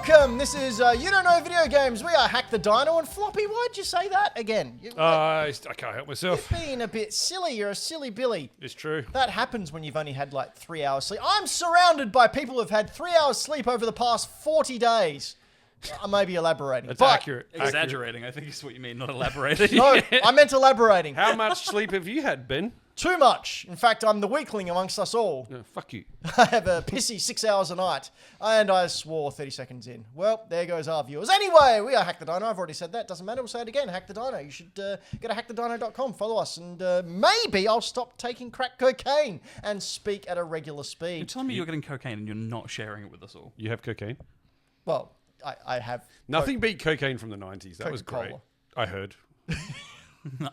Welcome. This is You Don't Know Video Games. We are Hack the Dino and Floppy. Why'd you say that again? I can't help myself. You're being a bit silly. You're a silly Billy. It's true. That happens when you've only had like 3 hours sleep. I'm surrounded by people who've had 3 hours sleep over the past 40 days. I may be elaborating. That's accurate. Exaggerating, I think is what you mean, not elaborating. No, I meant elaborating. How much sleep have you had, Ben? Too much. In fact, I'm the weakling amongst us all. No, fuck you. I have a pissy 6 hours a night. And I swore 30 seconds in. Well, there goes our viewers. Anyway, we are Hack the Dino. I've already said that. Doesn't matter. We'll say it again. Hack the Dino. You should go to hackthedino.com. Follow us. And maybe I'll stop taking crack cocaine and speak at a regular speed. You're telling me you're getting cocaine and you're not sharing it with us all. You have cocaine? Well, I have... Nothing beat cocaine from the 90s. That was great. Coca-Cola. I heard.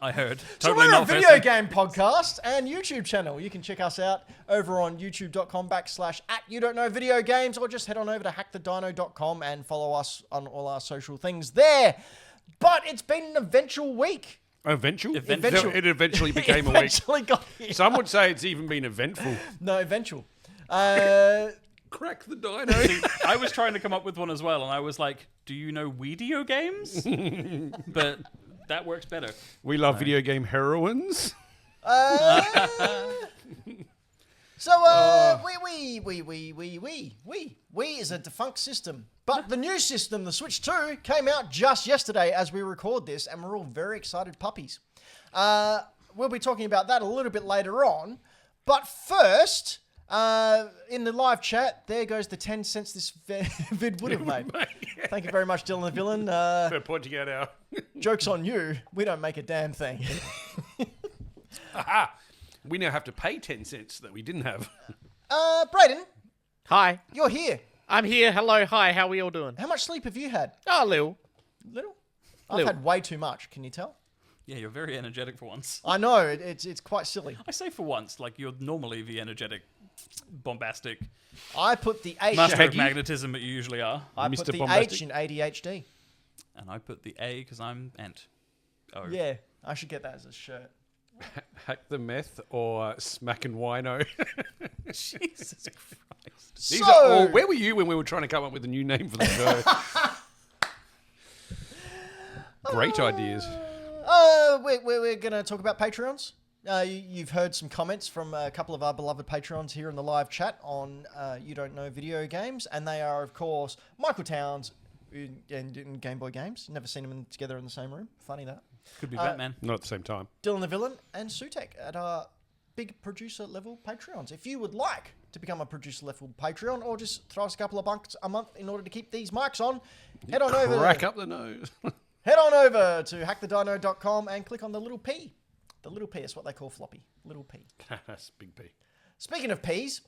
I heard. So Totally we're a not video festive. game podcast and YouTube channel. You can check us out over on youtube.com/@YouDon'tKnowVideoGames or just head on over to hackthedino.com and follow us on all our social things there. But it's been an eventual week. Eventual? Eventual. It eventually became a week. Eventually got here. Some would say it's even been eventful. No, eventual. Crack the dino. See, I was trying to come up with one as well, and I was like, do you know video games? But that works better. We love video game heroines. So, we is a defunct system. But the new system, the Switch 2, came out just yesterday as we record this, and we're all very excited puppies. We'll be talking about that a little bit later on. But first, in the live chat, there goes the 10 cents this vid would have made. Thank you very much, Dylan the Villain. For pointing out our... Joke's on you. We don't make a damn thing. Aha! We now have to pay 10 cents that we didn't have. Brayden, Hi, you're here. I'm here. Hello, hi. How are we all doing? How much sleep have you had? Oh, Lil. Little? I've Little. had way too much. Can you tell? Yeah, you're very energetic for once. I know. It's quite silly. I say for once, like you're normally the energetic, bombastic, I put the H. master of Shaggy? magnetism that you usually are. I put Mr. the Bombastic. H in ADHD. And I put the A because I'm Ant. Oh. Yeah, I should get that as a shirt. Hack the meth or smack and wino. Jesus Christ. These are all, where were you when we were trying to come up with a new name for the show? Great ideas. We're going to talk about Patreons. You've heard some comments from a couple of our beloved Patreons here in the live chat on You Don't Know Video Games, and they are, of course, Michael Towns and Game Boy Games. Never seen them together in the same room. Funny that. Could be Batman. Not at the same time. Dylan the Villain and Sutek at our big producer level Patreons. If you would like to become a producer level Patreon or just throw us a couple of bucks a month in order to keep these mics on, head on over. Crack up the nose. Head on over to hackthedino.com and click on the little P. The little P is what they call Floppy. Little P. That's big P. Speaking of P's,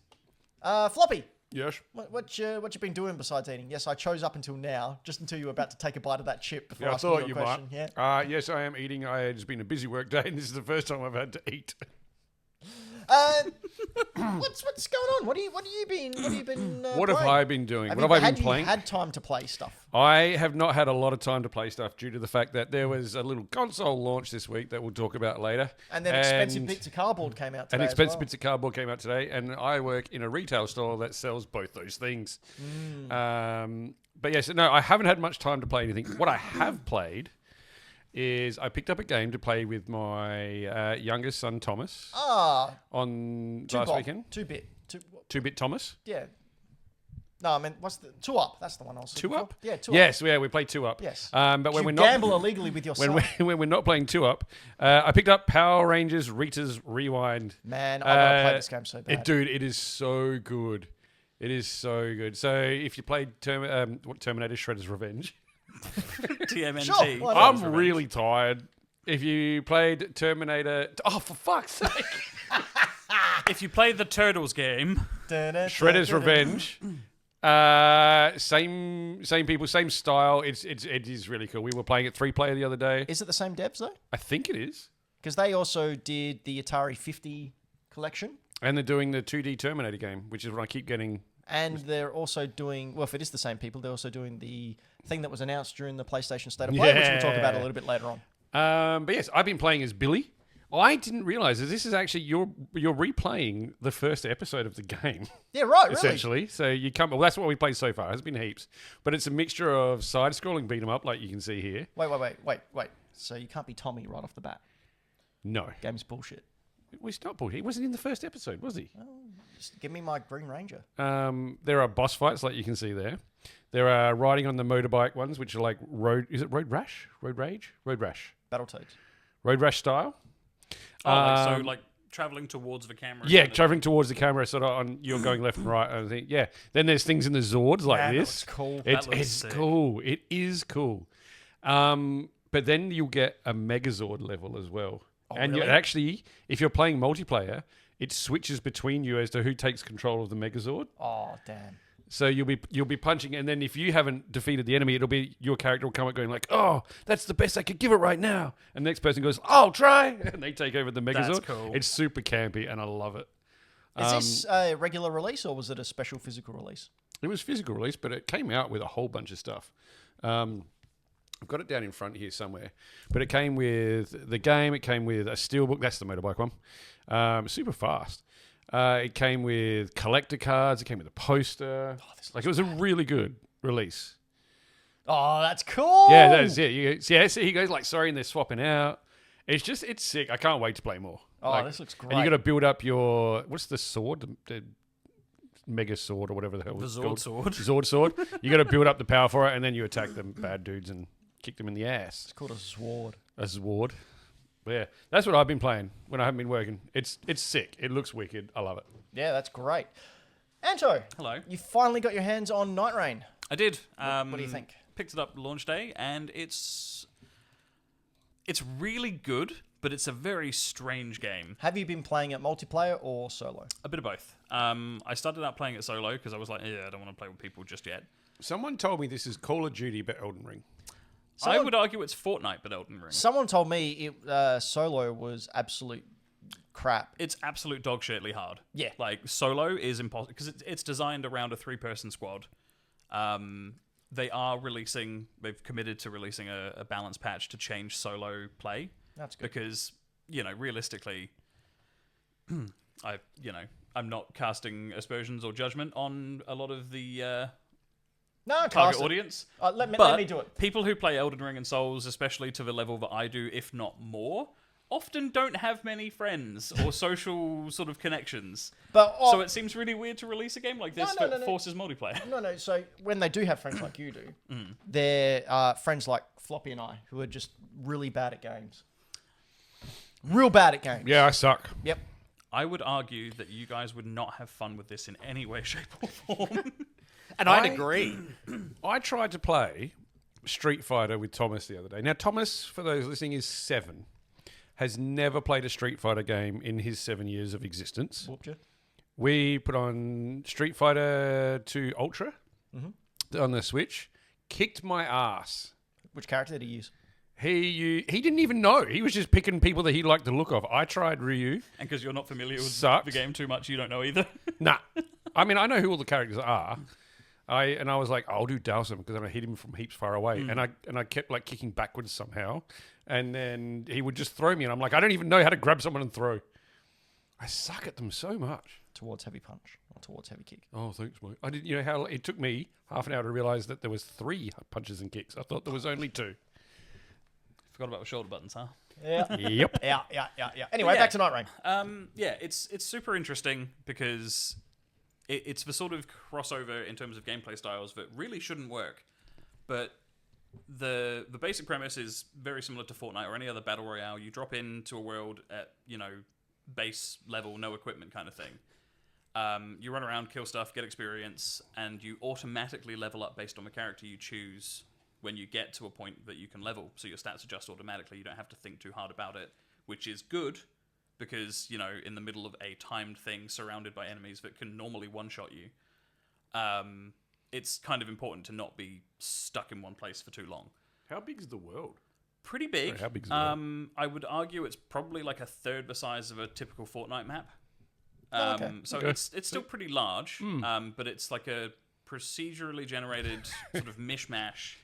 Floppy, Yes. what you been doing besides eating? Yes, I chose up until now, just until you were about to take a bite of that chip before Yeah, I asking thought you you a question. might. Yeah. Yes, I am eating. It's been a busy work day, and this is the first time I've had to eat. What's going on? What have you been? What have playing? I been doing? What have I been playing? Had time to play stuff. I have not had a lot of time to play stuff due to the fact that there was a little console launch this week that we'll talk about later. And then expensive bits of cardboard came out today. And expensive as well. bits of cardboard came out today, and I work in a retail store that sells both those things. But yes, no, I haven't had much time to play anything. What I have played is I picked up a game to play with my youngest son, Thomas, on last weekend. 2-bit. 2-bit Thomas. Yeah. No, I mean, what's the 2-Up? That's the one I was looking 2-Up? for. Yeah, 2-Up. Yes, yeah, we play 2-Up. Yes. But when you we're not gamble illegally with your son. when we're not playing 2-Up, I picked up Power Rangers Rita's Rewind. Man, I want to play this game so bad. Dude, it is so good. It is so good. So if you played Terminator Shredder's Revenge, TMNT. Sure, why not? I'm really tired. If you played Terminator... Oh, for fuck's sake. If you play the Turtles game, Shredder's Revenge. Same people, same style. It is really cool. We were playing it 3-player the other day. Is it the same devs, though? I think it is. Because they also did the Atari 50 collection. And they're doing the 2D Terminator game, which is what I keep getting. And they're also doing... Well, if it is the same people, they're also doing the thing that was announced during the PlayStation State of Play, which we'll talk about a little bit later on. But yes, I've been playing as Billy. I didn't realize that this is actually you're replaying the first episode of the game. Yeah, right, really. Essentially. So you come. Well, that's what we played so far. It has been heaps, but it's a mixture of side-scrolling beat 'em up, like you can see here. Wait. So you can't be Tommy right off the bat. No, Game's bullshit. it was not bullshit. He wasn't in the first episode, was he? Just give me my Green Ranger. There are boss fights, like you can see there. There are riding on the motorbike ones, which are like road. Is it road rash? Road rage? Road rash. Battletoads. Road rash style. So like traveling towards the camera. Yeah, kind of- traveling towards the camera, sort of on you're going left and right. And I think, yeah. Then there's things in the Zords like Man, that this. looks cool. That looks It's sick. cool. It is cool. But then you'll get a Megazord level as well. And you really? actually, if you're playing multiplayer, it switches between you as to who takes control of the Megazord. Oh, damn. So you'll be punching, and then if you haven't defeated the enemy, it'll be your character will come up going like, "Oh, that's the best I could give it right now." And the next person goes, "I'll try," and they take over the Megazord. That's cool. It's super campy, and I love it. Is this a regular release or was it a special physical release? It was physical release, but it came out with a whole bunch of stuff. I've got it down in front here somewhere, but it came with the game. It came with a steelbook. That's the motorbike one. Super fast. It came with collector cards. It came with a poster. It was a really good release. Oh, that's cool. Yeah, that's it. So he goes like, "Sorry," and they're swapping out. It's sick. I can't wait to play more. Oh, this looks great. And you got to build up your what's the sword, the mega sword or whatever the hell The it's Zord called. sword. Zord sword. You got to build up the power for it, and then you attack them bad dudes and kick them in the ass. It's called a sword. A sword. But yeah, that's what I've been playing when I haven't been working. It's sick. It looks wicked. I love it. Yeah, that's great. Anto, Hello. you finally got your hands on Night Rain. I did. What do you think? Picked it up launch day, and it's really good, but it's a very strange game. Have you been playing it multiplayer or solo? A bit of both. I started out playing it solo because I was like, I don't want to play with people just yet. Someone told me this is Call of Duty but Elden Ring. I would argue it's Fortnite, but Elden Ring. Someone told me solo was absolute crap. It's absolute dog shitly hard. Yeah. Like, solo is impossible because it's designed around a 3-person squad. They've committed to releasing a balance patch to change solo play. That's good. Because, realistically, I'm not casting aspersions or judgment on a lot of the No, target cast it. audience. Let But me do it. people who play Elden Ring and Souls, especially to the level that I do, if not more, often don't have many friends or social sort of connections. But So it seems really weird to release a game like this No, that no. forces multiplayer. No. So when they do have friends like you do, they're friends like Floppy and I, who are just really bad at games. Real bad at games. Yeah, I suck. Yep. I would argue that you guys would not have fun with this in any way, shape, or form. And I'd agree. I tried to play Street Fighter with Thomas the other day. Now, Thomas, for those listening, is 7. Has never played a Street Fighter game in his 7 years of existence. Whooped you. We put on Street Fighter 2 Ultra on the Switch. Kicked my ass. Which character did he use? He didn't even know. He was just picking people that he liked the look of. I tried Ryu. And because you're not familiar with Sucked. the game too much, you don't know either. Nah. I mean, I know who all the characters are. I was like, I'll do Dowsum because I hit him from heaps far away. And I kept like kicking backwards somehow. And then he would just throw me. And I'm like, I don't even know how to grab someone and throw. I suck at them so much. Towards heavy punch or towards heavy kick. Oh, thanks, mate. I didn't. You know how it took me half an hour to realize that there was 3 punches and kicks. I thought there was only 2. Forgot about the shoulder buttons, huh? Yeah. Yep. Yeah. Anyway, Yeah. back to Night Rain. It's super interesting because it's the sort of crossover in terms of gameplay styles that really shouldn't work. But the basic premise is very similar to Fortnite or any other battle royale. You drop into a world at, base level, no equipment kind of thing. You run around, kill stuff, get experience, and you automatically level up based on the character you choose when you get to a point that you can level. So your stats adjust automatically. You don't have to think too hard about it, which is good because, in the middle of a timed thing surrounded by enemies that can normally one-shot you, it's kind of important to not be stuck in one place for too long. How big is the world? Pretty big. Sorry, how big is it? I would argue it's probably like a third the size of a typical Fortnite map. Okay. So Okay. it's still pretty large, but it's like a procedurally generated sort of mishmash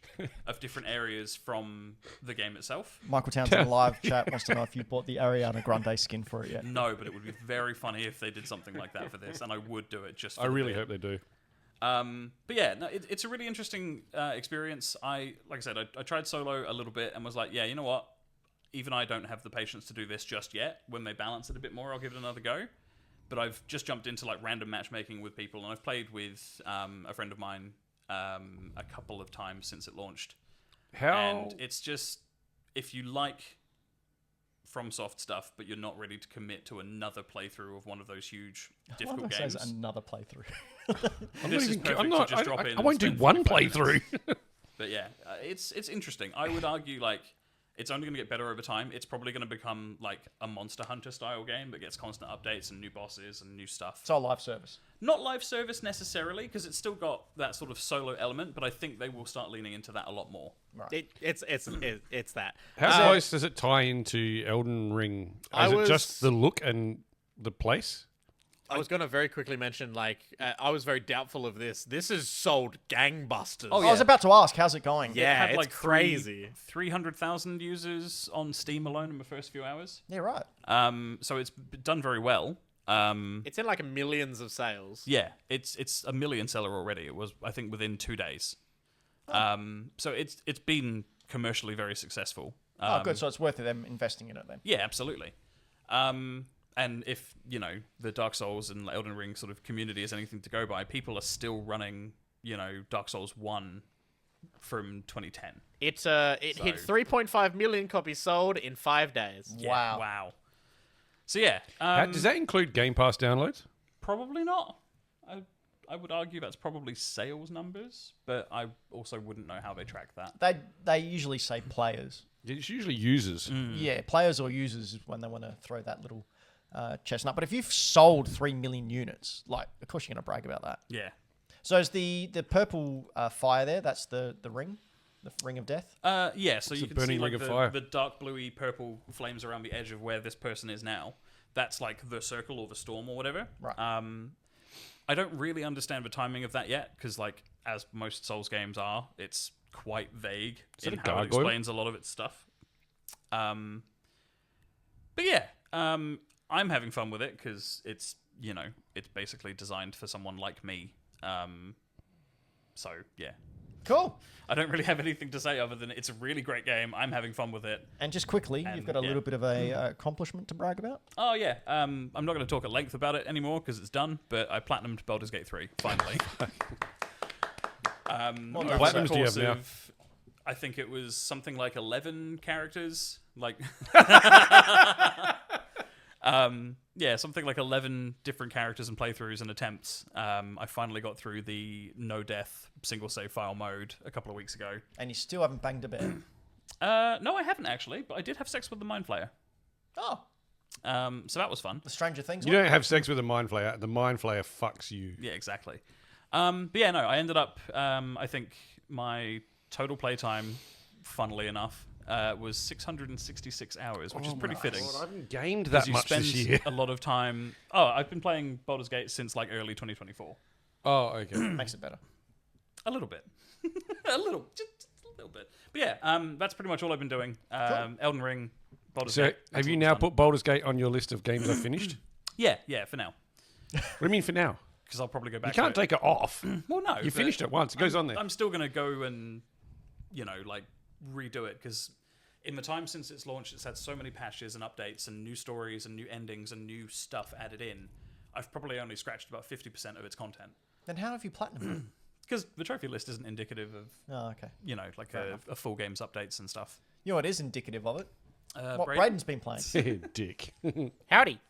of different areas from the game itself. Michael Townsend in live chat wants to know if you bought the Ariana Grande skin for it yet. No, but it would be very funny if they did something like that for this, and I would do it just for I the really bit. hope they do. But yeah, no, it's a really interesting experience. Like I said, I tried solo a little bit and was like, yeah, you know what? Even I don't have the patience to do this just yet. When they balance it a bit more, I'll give it another go. But I've just jumped into like random matchmaking with people, and I've played with a friend of mine a couple of times since it launched. And it's just, if you like FromSoft stuff, but you're not ready to commit to another playthrough of one of those huge, difficult games. Says another playthrough. This is perfect to just drop in. I won't do one playthrough. But yeah, it's interesting. I would argue like it's only going to get better over time. It's probably going to become like a Monster Hunter style game that gets constant updates and new bosses and new stuff. It's all live service. Not live service necessarily, because it's still got that sort of solo element, but I think they will start leaning into that a lot more. Right. It's that. How close does it tie into Elden Ring? Is it just the look and the place? I was going to very quickly mention, like, I was very doubtful of this. This is sold gangbusters. Oh, I was about to ask, how's it going? Yeah, It had, it's crazy. 300,000 users on Steam alone in the first few hours. Yeah, right. So it's done very well. It's in like millions of sales. Yeah, it's a million seller already. It was, I think, within 2 days. So it's been commercially very successful. Oh, good. So it's worth them investing in it then. Yeah, absolutely. And if, you know, the Dark Souls and Elden Ring sort of community is anything to go by, people are still running, you know, Dark Souls 1 from 2010. It hit 3.5 million copies sold in 5 days. Yeah, Wow. Wow. So yeah. Does that include Game Pass downloads? Probably not. I would argue that's probably sales numbers, but I also wouldn't know how they track that. They usually say players. It's usually users. Yeah, players or users is when they want to throw that little chestnut. But if you've sold 3 million units, like, of course you're going to brag about that. Yeah. So is the purple fire there? That's the ring, the ring of death. Yeah. So you a can see burning like ring of fire. the dark bluey purple flames around the edge of where this person is now. That's like the circle or the storm or whatever. Right. I don't really understand the timing of that yet, because like as most Souls games are, it's quite vague in it a how it gargoyle? explains a lot of its stuff. But yeah, I'm having fun with it because it's, you know, it's basically designed for someone like me. So yeah, Cool. I don't really have anything to say other than it's a really great game. I'm having fun with it. And just quickly, you've got a little bit of a accomplishment to brag about. Oh yeah, I'm not going to talk at length about it anymore because it's done. But I platinumed Baldur's Gate 3 finally. What over platinums the do you course have now? of, I think it was something like 11 characters. Like, yeah, something like 11 different characters and playthroughs and attempts. I finally got through the no death single save file mode a couple of weeks ago. And you still haven't banged a bear. No, I haven't actually, but I did have sex with the Mind Flayer. Oh, So that was fun. the Stranger Things You one? don't have sex with a Mind Flayer. The Mind Flayer fucks you. Yeah, exactly. But yeah, no, I ended up, I think my total playtime, funnily enough, was 666 hours, which is pretty fitting. God, I haven't gained Because that you much spend this year. a lot of time... Oh, I've been playing Baldur's Gate since like early 2024. Oh, okay. Makes it better. A little bit. Just a little bit. But yeah, that's pretty much all I've been doing. Elden Ring, Baldur's So, Gate. have you excellent now fun. put Baldur's Gate on your list of games I've finished? Yeah, for now. What do you mean for now? Because I'll probably go You back can't to it. take it off. Well, no. You but finished it once. It goes on there. I'm still going to go and, you know, like, redo it, because in the time since its launch, it's had so many patches and updates and new stories and new endings and new stuff added in. I've probably only scratched about 50% of its content. Then how have you platinumed it? Because the trophy list isn't indicative of, Oh, okay. you know, like a full game's updates and stuff. You know what is indicative of it? What Brayden- Brayden's been playing. Dick. Howdy.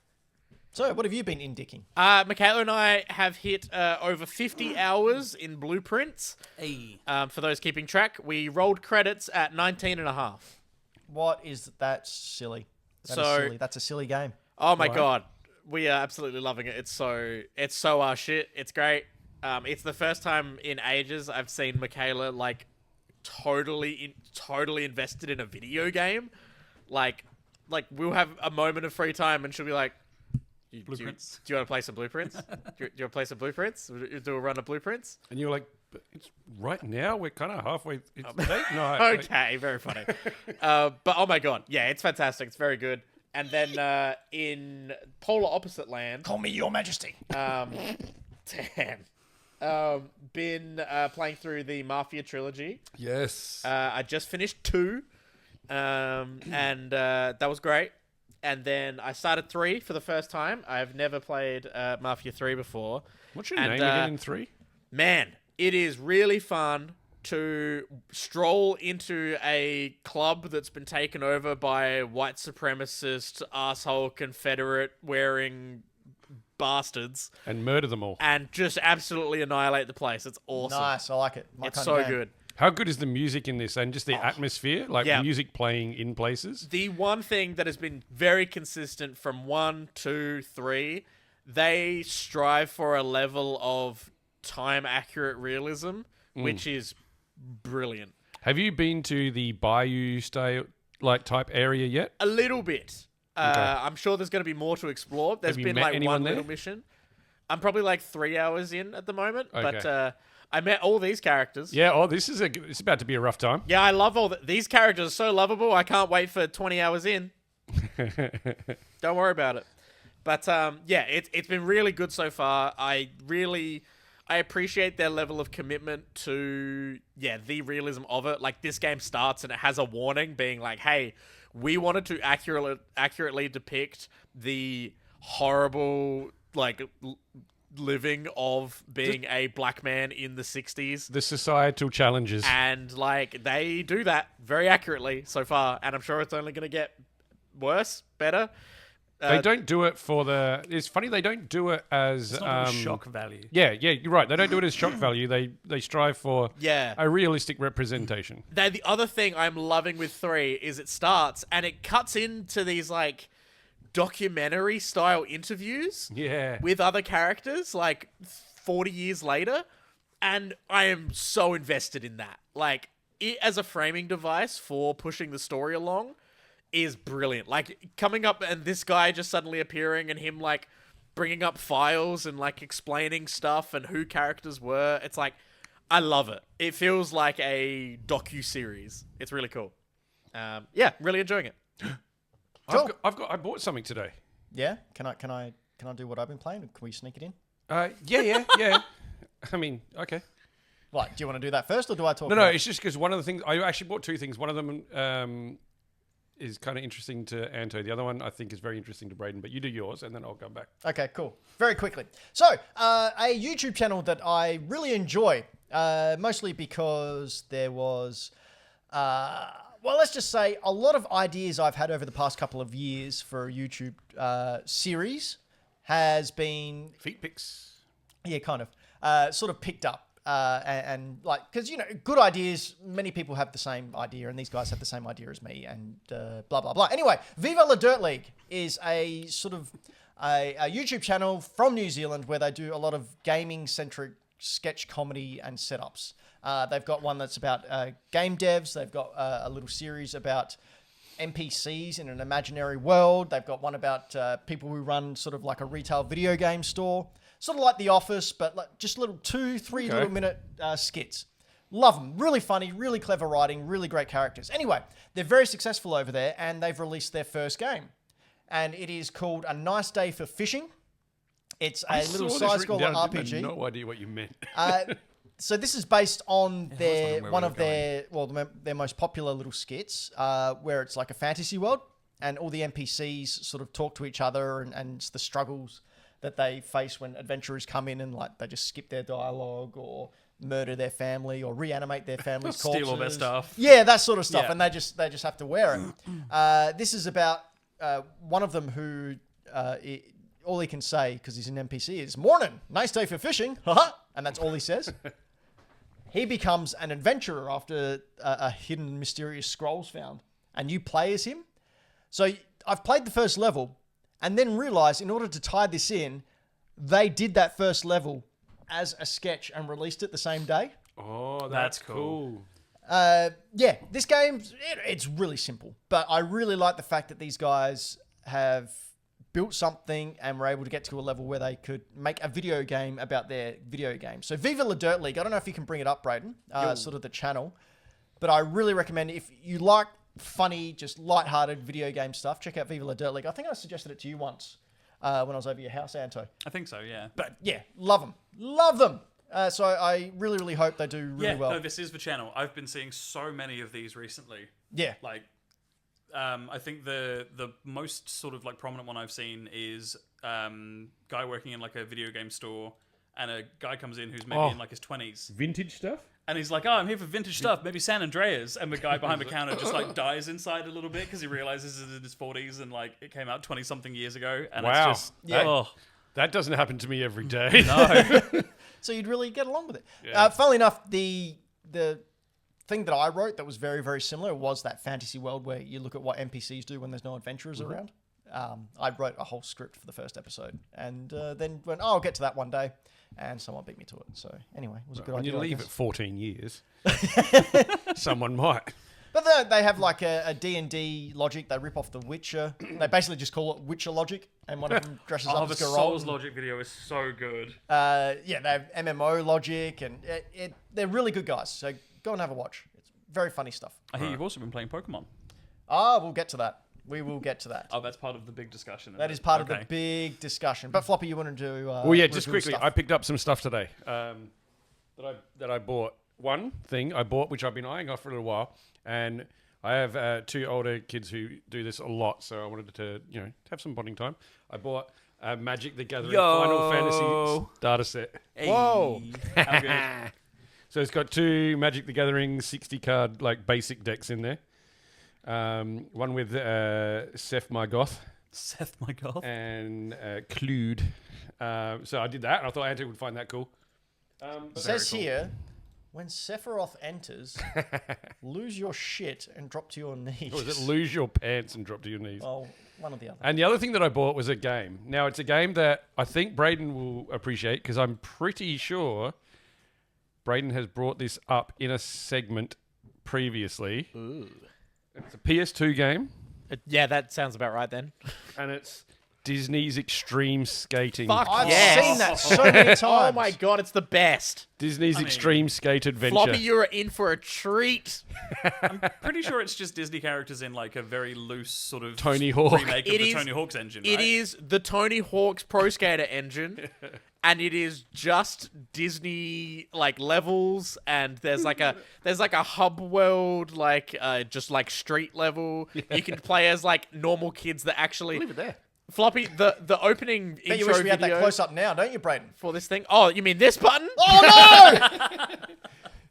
So, what have you been indicking? Michaela and I have hit over 50 hours in blueprints. Hey. For those keeping track, we rolled credits at 19 and a half. What is that silly? That is So- silly. That's a silly game. Oh my Right. god, we are absolutely loving it. It's so our shit. It's great. It's the first time in ages I've seen Michaela like totally invested in a video game. Like we'll have a moment of free time and she'll be like, Blueprints. Do you want to play some Blueprints? do you want to play some Blueprints? Do a run of Blueprints? And you were like, "But it's right now. We're kind of halfway. It's date night." Okay, very funny. But oh my god, yeah, it's fantastic. It's very good. And then in Polar Opposite Land, Call me Your Majesty. been playing through the Mafia trilogy. Yes. I just finished 2, and that was great. And then I started 3 for the first time. I've never played Mafia 3 before. What's your name again in 3? Man, it is really fun to stroll into a club that's been taken over by white supremacist, asshole, Confederate wearing bastards. And murder them all. And just absolutely annihilate the place. It's awesome. Nice, I like it. It's so good. How good is the music in this and just the atmosphere? Like music playing in places? The one thing that has been very consistent from 1, 2, 3, they strive for a level of time-accurate realism, which is brilliant. Have you been to the Bayou style type area yet? A little bit. I'm sure there's going to be more to explore. There's you been met like anyone one there? little mission. I'm probably like 3 hours in at the moment, Okay. but I met all these characters. Yeah. Oh, it's about to be a rough time. Yeah, I love these characters are so lovable. I can't wait for 20 hours in. Don't worry about it. But yeah, it's been really good so far. I appreciate their level of commitment to the realism of it. Like this game starts and it has a warning being like, "Hey, we wanted to accurately depict the horrible living of being a black man in the 60s." The societal challenges. And they do that very accurately so far, and I'm sure it's only going to get worse, better. They don't do it for the... It's funny, they don't do it as... It's not shock value. Yeah, you're right. They don't do it as shock value. They strive for a realistic representation. The other thing I'm loving with 3 is it starts, and it cuts into these, documentary style interviews with other characters 40 years later, and I am so invested in that. It as a framing device for pushing the story along is brilliant. Coming up and this guy just suddenly appearing and him bringing up files and explaining stuff and who characters were. It's I love it. It feels like a docu-series. It's really cool. Really enjoying it. Cool. I bought something today. Yeah? Can I do what I've been playing? Can we sneak it in? Yeah. I mean, okay. What, do you want to do that first or do I talk No, about it? it's just because one of the things... I actually bought 2 things. One of them is kind of interesting to Anto. The other one I think is very interesting to Brayden, but you do yours and then I'll come back. Okay, cool. Very quickly. So, a YouTube channel that I really enjoy, mostly because there was, let's just say a lot of ideas I've had over the past couple of years for a YouTube series has been... Feet pics. Yeah, kind of. Sort of picked up. Because, good ideas, many people have the same idea, and these guys have the same idea as me, and blah, blah, blah. Anyway, Viva La Dirt League is a sort of a YouTube channel from New Zealand where they do a lot of gaming-centric sketch comedy and setups. They've got one that's about game devs. They've got a little series about NPCs in an imaginary world. They've got one about people who run sort of like a retail video game store. Sort of like The Office, but just little 2-3 little minute skits. Love them. Really funny, really clever writing, really great characters. Anyway, they're very successful over there, and they've released their first game. And it is called A Nice Day for Fishing. It's a little side-scroller RPG. I had no idea what you meant. So this is based on their most popular little skits, where it's like a fantasy world, and all the NPCs sort of talk to each other, and it's the struggles that they face when adventurers come in and they just skip their dialogue or murder their family or reanimate their family's corpses. Steal all their stuff. Yeah, that sort of stuff, Yeah. and they just have to wear it. This is about one of them who all he can say, because he's an NPC, is "Morning, nice day for fishing," and that's all he says. He becomes an adventurer after a hidden mysterious scroll's found, and you play as him. So I've played the first level, and then realized in order to tie this in, they did that first level as a sketch and released it the same day. Oh, That's cool. This game, it's really simple, but I really like the fact that these guys have built something and were able to get to a level where they could make a video game about their video game. So Viva La Dirt League, I don't know if you can bring it up, Brayden, sort of the channel, but I really recommend if you like funny, just lighthearted video game stuff, check out Viva La Dirt League. I think I suggested it to you once when I was over your house, Anto. I think so, yeah. But yeah, love them. Love them. So I really, really hope they do really well. No, this is the channel. I've been seeing so many of these recently. Yeah. Like, I think the most sort of like prominent one I've seen is guy working in like a video game store, and a guy comes in who's maybe in like his 20s. Vintage stuff? And he's like, oh, I'm here for vintage stuff, maybe San Andreas. And the guy behind the counter just like dies inside a little bit because he realizes it's in his 40s and like it came out 20-something years ago. And Wow. it's just, That doesn't happen to me every day. no. So you'd really get along with it. Yeah. Funnily enough, the thing that I wrote that was very, very similar was that fantasy world where you look at what NPCs do when there's no adventurers around. I wrote a whole script for the first episode and then went, I'll get to that one day. And someone beat me to it. So anyway, it was a good idea. When you leave it 14 years, someone might. But they have like a D&D logic. They rip off The Witcher. They basically just call it Witcher logic. And one of them dresses up the as Geralt. Souls logic video is so good. Yeah, they have MMO logic. And they're really good guys. So go and have a watch. It's very funny stuff. I hear you've also been playing Pokemon. We'll get to that. We will get to that. Oh, that's part of the big discussion. That is part of the big discussion. But Floppy, you wanted to well, yeah, just quickly. stuff. I picked up some stuff today that I bought. One thing I bought, which I've been eyeing off for a little while, and I have two older kids who do this a lot, so I wanted to, have some bonding time. I bought Magic the Gathering Final Fantasy starter set. Hey. Whoa! How good. So it's got two Magic the Gathering 60 card like basic decks in there. One with Seth Margoth. Seth Margoth. And Clued. So I did that, and I thought Anto would find that cool. It says here, when Sephiroth enters, lose your shit and drop to your knees. Or is it lose your pants and drop to your knees? Well, one or the other. And the other thing that I bought was a game. Now, it's a game that I think Brayden will appreciate, because I'm pretty sure Brayden has brought this up in a segment previously. Ooh. It's a PS2 game. Yeah, that sounds about right then. And it's Disney's Extreme Skating. Fuck I've yes. seen that so many times. Oh my god, it's the best. Disney's Extreme Skate Adventure. Floppy, you're in for a treat. I'm pretty sure it's just Disney characters in like a very loose sort of Tony Hawk. remake of the Tony Hawk's engine, right? It is the Tony Hawk's Pro Skater engine. And it is just Disney like levels, and there's like a hub world, like just like street level. Yeah. You can play as like normal kids that actually Leave it there. Floppy, the opening But you intro wish we had that video close up now, don't you, Brayden? for this thing. Oh, you mean this button? Oh no!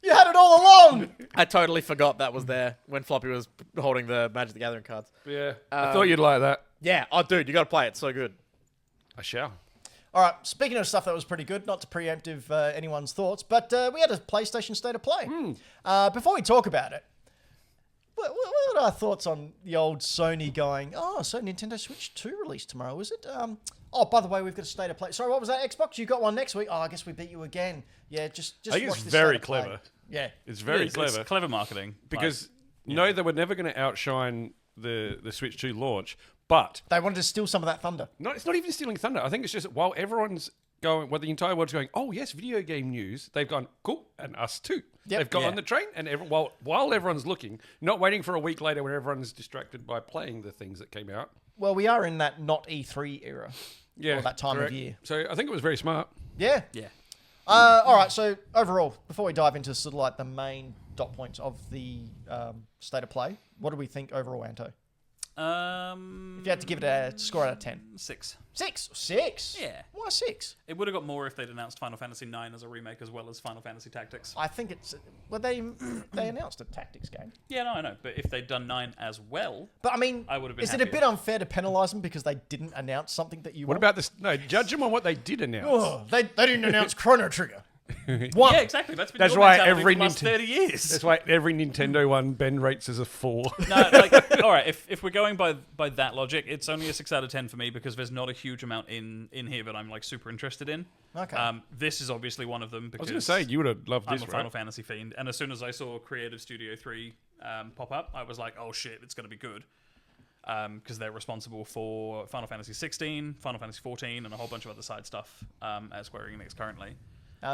You had it all along. I totally forgot that was there when Floppy was holding the Magic the Gathering cards. Yeah, I thought you'd like that. Yeah. Oh, dude, you got to play it. It's so good. I shall. All right, speaking of stuff that was pretty good, not to preemptive anyone's thoughts, but we had a PlayStation State of Play. Before we talk about it, what are our thoughts on the old Sony going, so Nintendo Switch 2 released tomorrow, is it? By the way, we've got a State of Play. Sorry, what was that? Xbox? You got one next week? Oh, I guess we beat you again. Yeah, just I think watch it's this very State of Play. clever. Yeah. It's very clever. It's clever marketing. Because, no, they were never going to outshine the Switch 2 launch, but... They wanted to steal some of that thunder. No, it's not even stealing thunder. I think it's just while everyone's going, the entire world's going, oh, yes, video game news, they've gone, cool, and us too. Yep. They've got on the train, and while everyone's looking, not waiting for a week later when everyone's distracted by playing the things that came out. Well, we are in that not E3 era. Yeah. Or that time correct. of year. So I think it was very smart. Yeah. Yeah. All right, so overall, before we dive into sort of like the main dot points of the State of Play, what do we think overall, Anto? If you had to give it a score out of 10. 6. 6? Yeah. Why 6? It would have got more if they'd announced Final Fantasy 9 as a remake as well as Final Fantasy Tactics. I think it's... Well, they announced a tactics game. Yeah, no, I know. But if they'd done 9 as well... But I mean, I would have been is it a happier. bit unfair to penalise them because they didn't announce something that you What want? about this? No, judge them on what they did announce. Oh, they didn't announce Chrono Trigger. Yeah, exactly. That's That's your why mentality every for the last Nintendo- 30 years. That's why every Nintendo one Ben rates as a 4. No, like, all right. If we're going by that logic, it's only a 6 out of 10 for me because there's not a huge amount in here that I'm like super interested in. Okay. This is obviously one of them I because was going to say, you would have loved I'm this, a right? Final Fantasy fiend, and as soon as I saw Creative Studio 3 pop up, I was like, oh shit, it's going to be good. because they're responsible for Final Fantasy 16, Final Fantasy 14, and a whole bunch of other side stuff at Square Enix currently.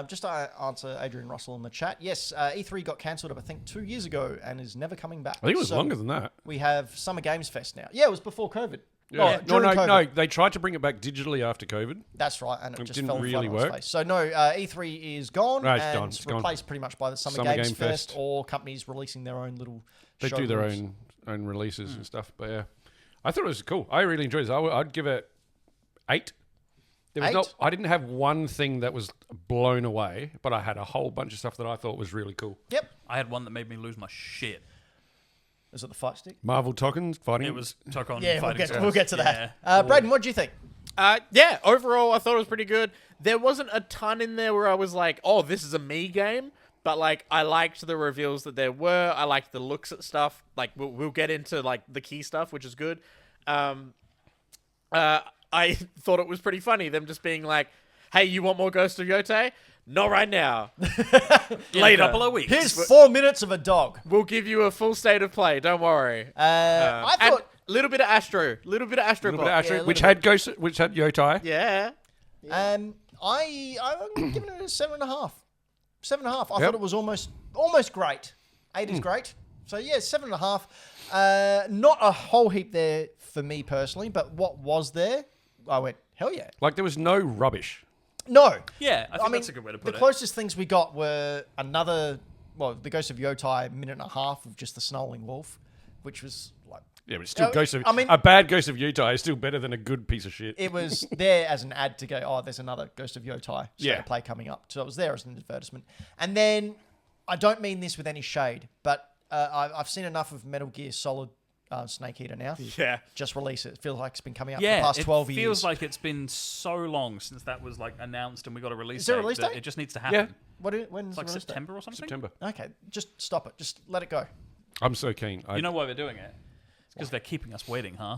Just to answer Adrian Russell in the chat, yes, E3 got cancelled, I think, 2 years ago and is never coming back. I think it was longer than that. We have Summer Games Fest now. Yeah, it was before COVID. Yeah. Oh, during COVID. No. They tried to bring it back digitally after COVID. That's right, and it just didn't fell really flat on its work. face. So no, E3 is gone No, it's and gone. It's replaced pretty much by the Summer Games Game Fest Fest. or companies releasing their own little They do their showrooms. own releases and stuff. But yeah, I thought it was cool. I really enjoyed it. I'd give it 8. There was 8? I didn't have one thing that was blown away, but I had a whole bunch of stuff that I thought was really cool. Yep. I had one that made me lose my shit. Is it the fight stick? Marvel Tokens fighting. It was Tokon Yeah, fighting we'll get to Yeah. that. Brayden, what do you think? Yeah, overall, I thought it was pretty good. There wasn't a ton in there where I was like, oh, this is a me game. But, like, I liked the reveals that there were. I liked the looks at stuff. Like, we'll get into, like, the key stuff, which is good. I thought it was pretty funny, them just being like, hey, you want more Ghost of Yotei? Not right now. In Later. a couple of weeks. Here's 4 minutes of a dog. We'll give you a full state of play. Don't worry. I thought... A little bit of Astro. Little bit of Astro. Little bit of Bot. Astro, Yeah, a which little had which had Yotai. Yeah. I'm giving it a 7.5. 7.5. I Yep. thought it was almost great. 8 is great. So yeah, 7.5. Not a whole heap there for me personally, but what was there, I went, hell yeah. Like there was no rubbish. No. Yeah, I think mean, that's a good way to put the it. closest things we got were the Ghost of Yotei, 1.5 minutes of just the snarling wolf, which was like, Yeah, but it's still I a bad Ghost of Yotai is still better than a good piece of shit. it was there as an ad to go, oh, there's another Ghost of Yotei state of play coming up. So it was there as an advertisement. And then, I don't mean this with any shade, but I've seen enough of Metal Gear Solid Snake Eater now. Yeah. Just release it. It feels like it's been coming out Yeah, for the past 12 it years. feels like it's been so long since that was like announced and we got a release Is there a date release that date? it just needs to happen. Yeah. When's It's like the release date? September or something? September. Okay, just stop it. Just let it go. I'm so keen. You know why they're doing it? It's because they're keeping us waiting, huh?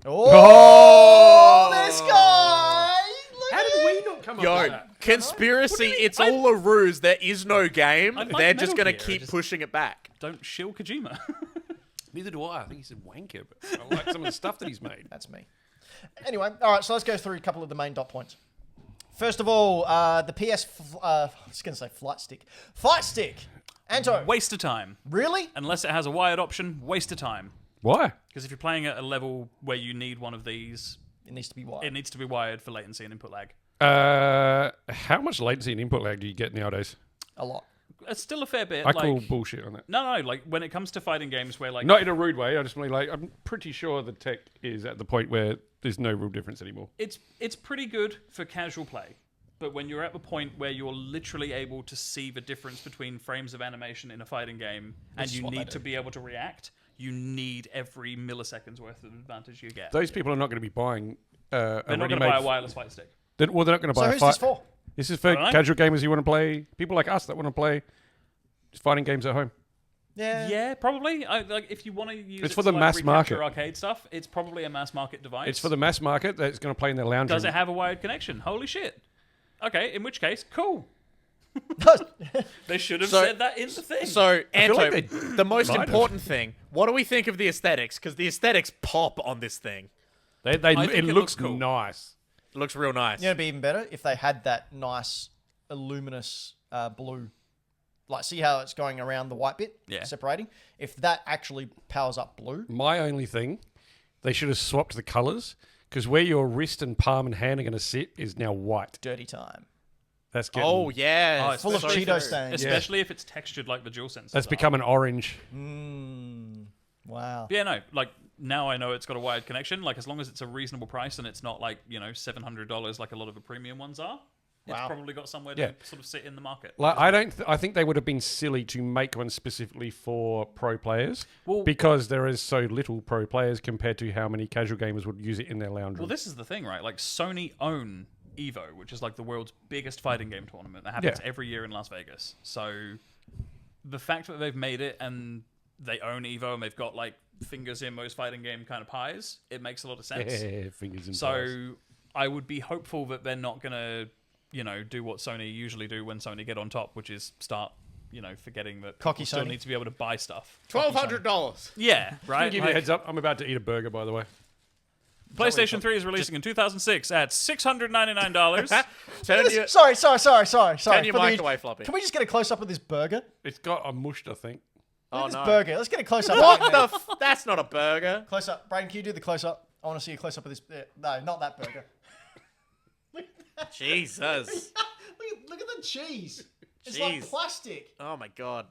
Oh, this guy! Look How at did him. we not come up with Yo, that? conspiracy, What do you mean? it's all a ruse. There is no game. I like They're just Metal going to Gear, keep just- pushing it back. Don't shill Kojima. Neither do I. I think he's a wanker, but I like some of the stuff that he's made. That's me. Anyway, all right, so let's go through a couple of the main dot points. First of all, the I was going to say flight stick. Fight stick! Anto, Waste of time. really? Unless it has a wired option, waste of time. Why? Because if you're playing at a level where you need one of these, It needs to be wired. it needs to be wired for latency and input lag. How much latency and input lag do you get nowadays? A lot. It's still a fair bit. I like, call bullshit on that. No, like when it comes to fighting games where like Not in a rude way. I just mean like I'm pretty sure the tech is at the point where there's no real difference anymore. it's pretty good for casual play. But when you're at the point where you're literally able to see the difference between frames of animation in a fighting game and is you what they need do. to be able to react, you need every millisecond's worth of advantage you get. Those people are not going to be buying. They're not going to buy a wireless fight stick. They're not going to buy So a who's fight. this for? This is for don't know. casual gamers who want to play. People like us that want to play fighting games at home. Yeah, probably. Like if you want to use It's it for to, the like, mass recapture market. arcade stuff, it's probably a mass market device. It's for the mass market that's going to play in their lounge Does room. it have a wired connection? Holy shit. Okay, in which case, cool. They should have So- said that in the thing. So, Anto, like they the most might have. important thing, what do we think of the aesthetics? Because the aesthetics pop on this thing. think it it looks looks cool. nice. It looks real nice. You know, it'd be even better if they had that nice, luminous blue. Like, see how it's going around the white bit? Yeah. Separating? If that actually powers up blue. My only thing, they should have swapped the colours because where your wrist and palm and hand are going to sit is now white. Dirty time. That's getting, Oh, yeah. Oh, it's Full of so Cheeto true. stains. Especially if it's textured like the DualSense. that's become an orange. Wow. Yeah, no, like now I know it's got a wired connection. Like as long as it's a reasonable price and it's not like, $700 like a lot of the premium ones are, it's Wow. probably got somewhere Yeah. to sort of sit in the market. Like I think they would have been silly to make one specifically for pro players Well- because there is so little pro players compared to how many casual gamers would use it in their lounge room. Well, this is the thing, right? Like Sony own EVO, which is like the world's biggest fighting game tournament that happens Yeah. every year in Las Vegas. So the fact that they've made it and they own EVO and they've got like fingers in most fighting game kind of pies, it makes a lot of sense. Yeah, fingers in pies. So I would be hopeful that they're not gonna, do what Sony usually do when Sony get on top, which is start forgetting that Cocky people still Sony. need to be able to buy stuff. $1,200. Yeah, I'll right. give you a heads up. I'm about to eat a burger, by the way. PlayStation 3 is releasing in 2006 at $699. Turn your, Sorry. turn your For the- mic away, Floppy. Can we just get a close up of this burger? It's got a mushed, I think. Oh, This no. burger. Let's get a close up. What the That's not a burger. Close up. Brayden, can you do the close up? I want to see a close up of this. No, not that burger. Jesus. Look at the cheese. It's Jeez. like plastic. Oh, my God.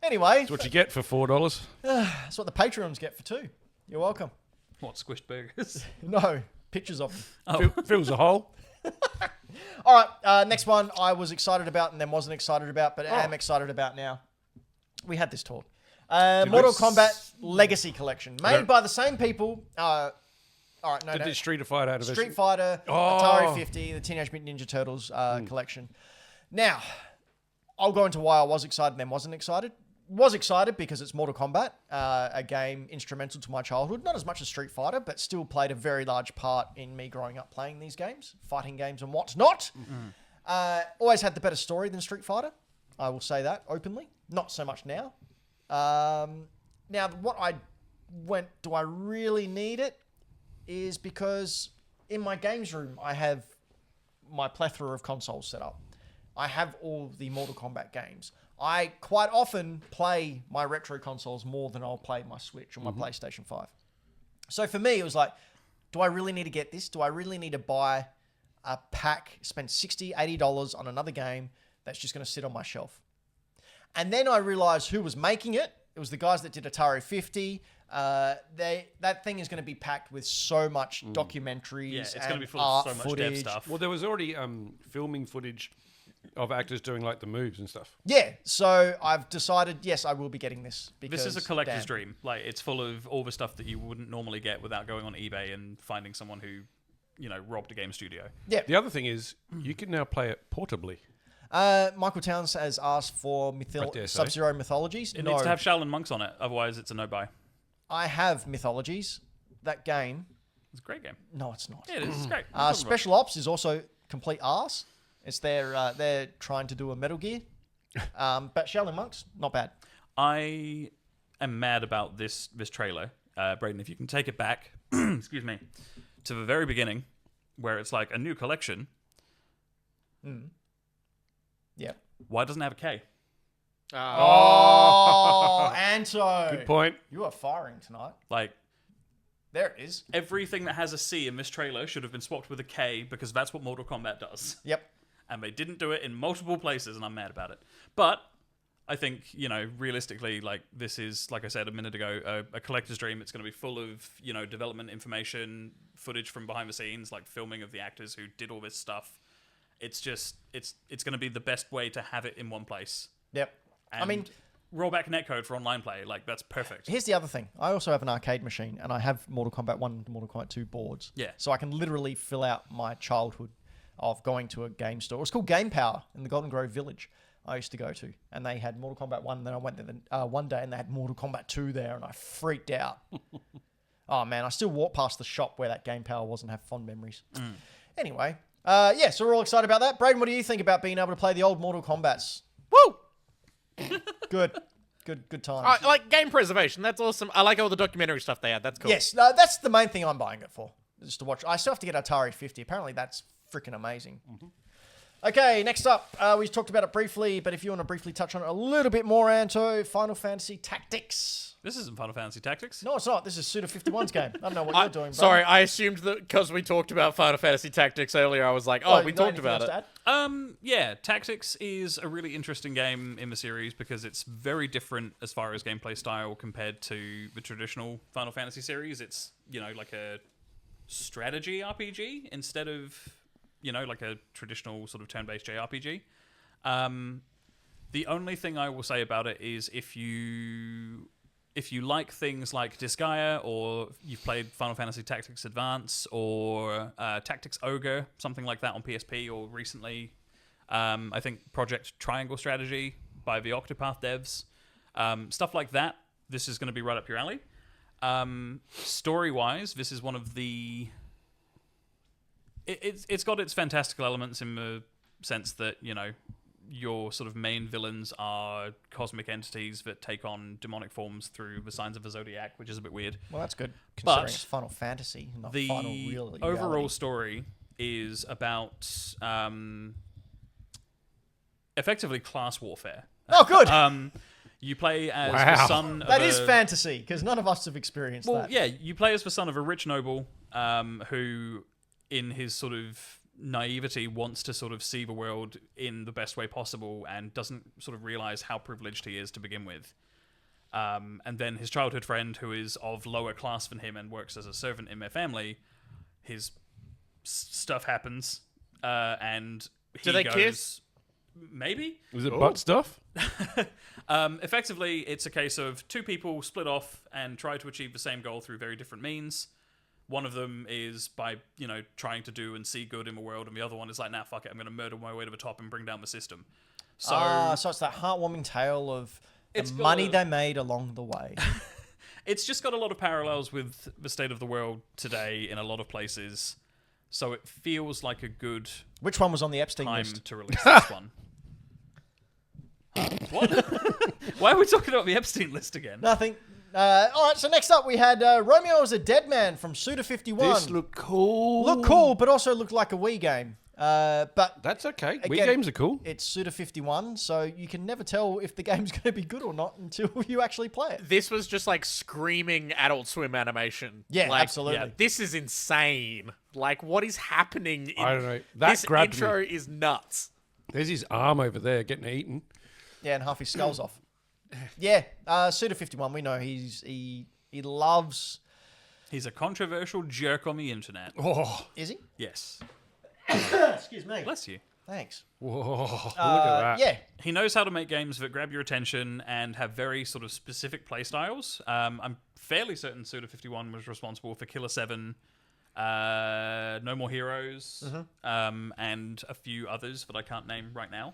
Anyway, That's what you get for $4. that's what the Patreons get for two. You're welcome. What, squished burgers? No, pictures of them. Fills a hole. All right, next one I was excited about and then wasn't excited about, but am excited about now. We had this talk. Mortal Kombat Legacy Collection, made by the same people. All right, no, Did Street Fighter out of Street Fighter, Atari 50, the Teenage Mutant Ninja Turtles collection. Now, I'll go into why I was excited and then wasn't excited. Was excited because it's Mortal Kombat, a game instrumental to my childhood. Not as much as Street Fighter, but still played a very large part in me growing up playing these games, fighting games and whatnot. Always had the better story than Street Fighter. I will say that openly. Not so much now. Now, what I went, do I really need it? Is because in my games room, I have my plethora of consoles set up. I have all the Mortal Kombat games. I quite often play my retro consoles more than I'll play my Switch or my PlayStation 5. So for me, it was like, do I really need to get this? Do I really need to buy a pack, spend $60, $80 on another game that's just going to sit on my shelf? And then I realized who was making it. It was the guys that did Atari 50. That thing is going to be packed with so much documentaries. Yeah, it's and going to be full art of so much footage. dev stuff. Well, there was already filming footage of actors doing like the moves and stuff. Yeah, so I've decided, yes, I will be getting this. Because, This is a collector's damn. dream. Like, it's full of all the stuff that you wouldn't normally get without going on eBay and finding someone who, robbed a game studio. Yeah. The other thing is, you can now play it portably. Michael Towns has asked for dare say. Sub-Zero Mythologies. It No, needs to have Shaolin monks on it, otherwise it's a no-buy. I have Mythologies. That game, It's a great game. no, it's not. Yeah, it is. It's great. What are you talking Special Ops is also complete arse. It's they're trying to do a Metal Gear. But Shaolin Monks, not bad. I am mad about this trailer. Brayden, if you can take it back, excuse me, to the very beginning, where it's like a new collection. Yeah. Why doesn't it have a K? Oh, Anto. Good point. You are firing tonight. Like, There it is. everything that has a C in this trailer should have been swapped with a K because that's what Mortal Kombat does. Yep. And they didn't do it in multiple places, and I'm mad about it. But I think, realistically, like, this is, like I said a minute ago, a collector's dream. It's going to be full of, development information, footage from behind the scenes, like filming of the actors who did all this stuff. It's just, it's going to be the best way to have it in one place. Yep. And roll back netcode for online play. Like, that's perfect. Here's the other thing. I also have an arcade machine, and I have Mortal Kombat 1 and Mortal Kombat 2 boards. Yeah. So I can literally fill out my childhood of going to a game store. It was called Game Power in the Golden Grove Village I used to go to. And they had Mortal Kombat 1, and then I went there one day, and they had Mortal Kombat 2 there, and I freaked out. Oh, man, I still walk past the shop where that Game Power was and have fond memories. Anyway, so we're all excited about that. Brayden, what do you think about being able to play the old Mortal Kombats? Woo! Good time. I like game preservation. That's awesome. I like all the documentary stuff they had. That's cool. Yes, no, that's the main thing I'm buying it for, just to watch. I still have to get Atari 50. Apparently, that's freaking amazing. Okay, next up, we talked about it briefly, but if you want to briefly touch on it a little bit more, Anto, Final Fantasy Tactics. This isn't Final Fantasy Tactics. No, it's not. This is Suda 51's game. I don't know what you're doing, bro. Sorry, I assumed that because we talked about Final Fantasy Tactics earlier, I was like, oh, we talked about it. Yeah, Tactics is a really interesting game in the series because it's very different as far as gameplay style compared to the traditional Final Fantasy series. It's, like a strategy RPG instead of, like a traditional sort of turn-based JRPG. The only thing I will say about it is if you like things like Disgaea, or you've played Final Fantasy Tactics Advance, or Tactics Ogre, something like that on PSP, or recently, I think Project Triangle Strategy by the Octopath devs, stuff like that, this is going to be right up your alley. Story-wise, this is one of the... It's got its fantastical elements in the sense that, your sort of main villains are cosmic entities that take on demonic forms through the signs of the zodiac, which is a bit weird. Well, that's good considering But it's Final Fantasy, not The Final reality. overall story is about effectively class warfare. Oh, good. You play as Wow. the son of That is fantasy, because none of us have experienced Well, that. yeah, you play as the son of a rich noble who, in his sort of naivety, wants to sort of see the world in the best way possible and doesn't sort of realize how privileged he is to begin with. And then his childhood friend, who is of lower class than him and works as a servant in their family, his stuff happens, and he Do they goes, kiss? Maybe? Was it butt stuff? Effectively, it's a case of two people split off and try to achieve the same goal through very different means. One of them is by, trying to do and see good in the world, and the other one is like, nah, fuck it, I'm going to murder my way to the top and bring down the system. So, So it's that heartwarming tale of the It's got money a- they made along the way. it's just got a lot of parallels with the state of the world today in a lot of places. So it feels like a good Which one was on the Epstein time list? to release this one. What? Why are we talking about the Epstein list again? Nothing. All right, so next up we had Romeo as a Dead Man from Suda51. This looked cool. Looked cool, but also looked like a Wii game. But That's okay. Wii Again, games are cool. it's Suda51, so you can never tell if the game's going to be good or not until you actually play it. This was just like screaming Adult Swim animation. Yeah, Like, absolutely. This is insane. Like, what is happening? I don't know. That This grabbed intro me. is nuts. There's his arm over there getting eaten. Yeah, and half his skull's off. Yeah, Suda51, we know he loves... He's a controversial jerk on the internet. Oh, Is he? Yes. Excuse me. Bless you. Thanks. whoa! Look at that. Yeah, He knows how to make games that grab your attention and have very sort of specific play styles. I'm fairly certain Suda51 was responsible for Killer 7, No More Heroes, and a few others that I can't name right now.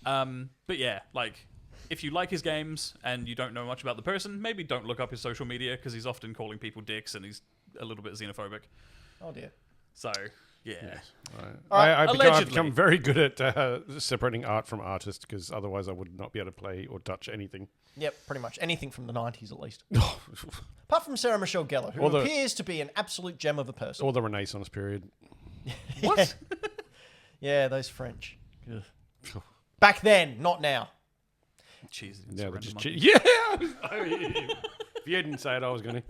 But yeah, like, if you like his games and you don't know much about the person, maybe don't look up his social media because he's often calling people dicks and he's a little bit xenophobic. Oh dear. So, yeah. I've allegedly. become very good at separating art from artist because otherwise I would not be able to play or touch anything. Yep, pretty much. Anything from the 90s at least. Apart from Sarah Michelle Gellar, who Or the- appears to be an absolute gem of a person. Or the Renaissance period. What? Yeah, those French. Ugh. Back then, not now. Jeez, it's Yeah, a they're just random yeah. If you didn't say it, I was going to.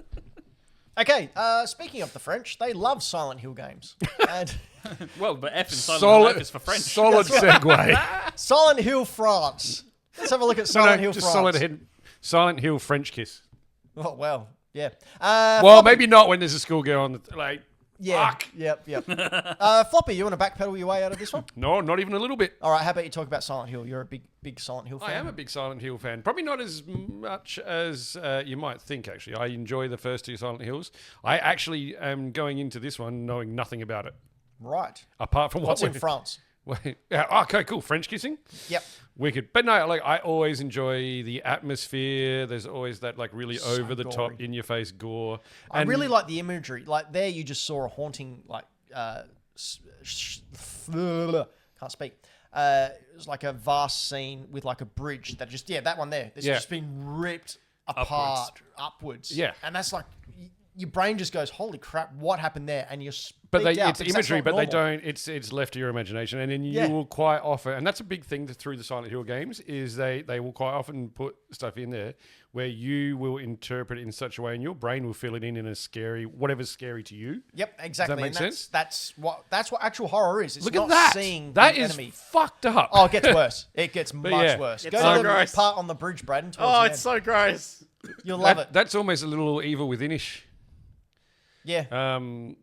Okay, speaking of the French, they love Silent Hill games. And one. Well, the F in Silent Life is for French. Solid segue. Silent Hill France. Let's have a look at Silent Hill just France. Silent Hill French kiss. Oh, well, yeah. Well, Floppy, maybe not when there's a schoolgirl on the like. Yeah, Fuck. yep. Floppy, you want to backpedal your way out of this one? No, not even a little bit. All right, how about you talk about Silent Hill? You're a big Silent Hill fan. I am a big Silent Hill fan. Probably not as much as you might think, actually. I enjoy the first two Silent Hills. I actually am going into this one knowing nothing about it. Right. Apart from What's what in we- France? Wait, yeah, okay, cool. French kissing? Yep. Wicked. But no, like I always enjoy the atmosphere. There's always that like really So over the top, gory. in your face gore. I really like the imagery. Like there, you just saw a haunting, like can't speak. It was like a vast scene with like a bridge that just that one there. It's Yeah. just been ripped apart upwards. Yeah. and that's like your brain just goes, "Holy crap! What happened there?" And you're But it's it's imagery, but they normal. don't. It's left to your imagination, and then you Yeah. will quite often, and that's a big thing through the Silent Hill games is they will quite often put stuff in there where you will interpret it in such a way, and your brain will fill it in a scary whatever's scary to you. Yep, exactly. make and sense? that's what actual horror is. It's Look not at that. seeing That the is enemy. fucked up. Oh, it gets worse. It gets much yeah. worse. It's Go so to the gross. part on the bridge, Brayden. towards Oh, the it's end. so gross. You'll love it. That's almost a little evil within-ish. Yeah.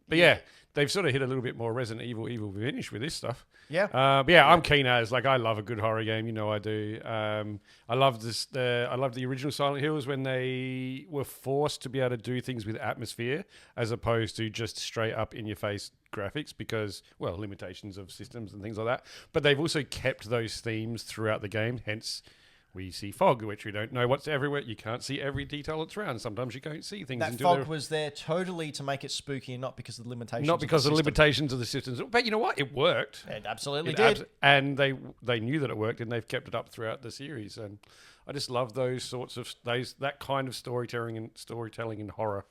But yeah, they've sort of hit a little bit more Resident Evil within-ish with this stuff. Yeah. But yeah, I'm keen as like I love a good horror game. You know I do. I love this. I love the original Silent Hills when they were forced to be able to do things with atmosphere as opposed to just straight up in your face graphics because limitations of systems and things like that. But they've also kept those themes throughout the game. Hence We see fog, which we don't know what's everywhere. You can't see every detail that's around. Sometimes you can't see things. That fog was there totally to make it spooky and not because of the limitations. Not because of of the the limitations of the systems. But you know what? It worked. It absolutely did. And they knew that it worked, and they've kept it up throughout the series. And I just love those sorts of that kind of storytelling and horror.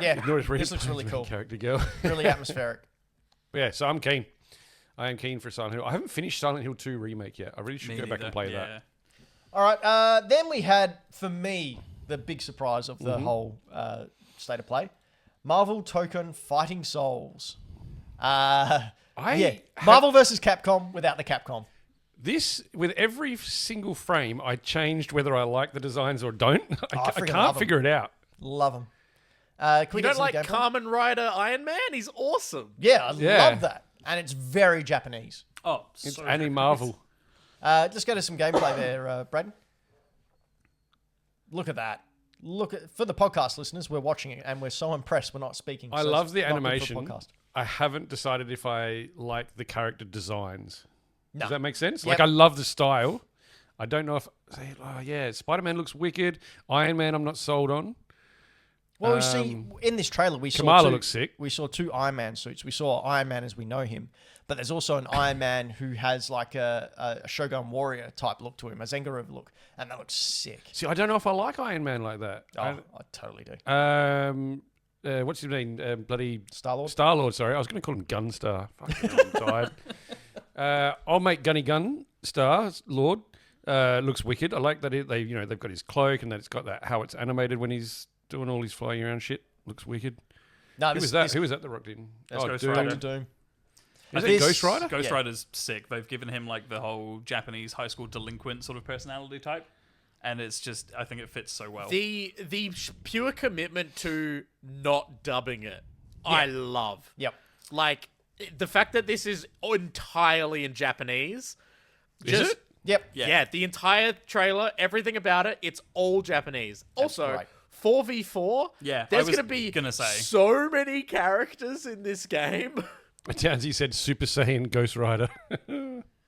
Yeah, this looks really cool. Character girl. Really atmospheric. Yeah, so I'm keen. I am keen for Silent Hill. I haven't finished Silent Hill 2 remake yet. I really should go back and play that. All right. Then we had, for me, the big surprise of the whole state of play: Marvel Token Fighting Souls. Marvel versus Capcom without the Capcom. This, with every single frame, I changed whether I like the designs or don't. I can't figure it out. Love them. You don't like Kamen Rider Iron Man? He's awesome. Yeah, I love that. And it's very Japanese. Oh, it's Marvel. Just go to some gameplay there, Brayden. Look at that. For the podcast listeners, we're watching it and we're so impressed we're not speaking. I love the animation. I haven't decided if I like the character designs. No. Does that make sense? Yep. Like, I love the style. I don't know if... Spider-Man looks wicked. Iron Man, I'm not sold on. Well, we see in this trailer, Kamala looks sick. We saw 2 Iron Man suits. We saw Iron Man as we know him, but there's also an Iron Man who has like a Shogun Warrior type look to him, a Zangief look, and that looks sick. See, I don't know if I like Iron Man like that. Oh, I totally do. What's his name? Bloody Star-Lord? Star-Lord, sorry. I was going to call him Gunstar. Fucking I'm tired. I'll make Gunny Gun Star Lord. Looks wicked. I like that they've got his cloak and that it's got that how it's animated when he's doing all his flying around shit. Looks wicked. No, Who was that the Rock did? That's Ghost Rider. Doom. Is it Ghost Rider? Ghost Rider's sick. They've given him like the whole Japanese high school delinquent sort of personality type, and it's just I think it fits so well. The pure commitment to not dubbing it, I love. Yep. Like the fact that this is entirely in Japanese. Is it? Yep. Yeah. The entire trailer, everything about it, it's all Japanese. Also. Right. 4v4. Yeah, there's going to be so many characters in this game. Townsy said Super Saiyan Ghost Rider.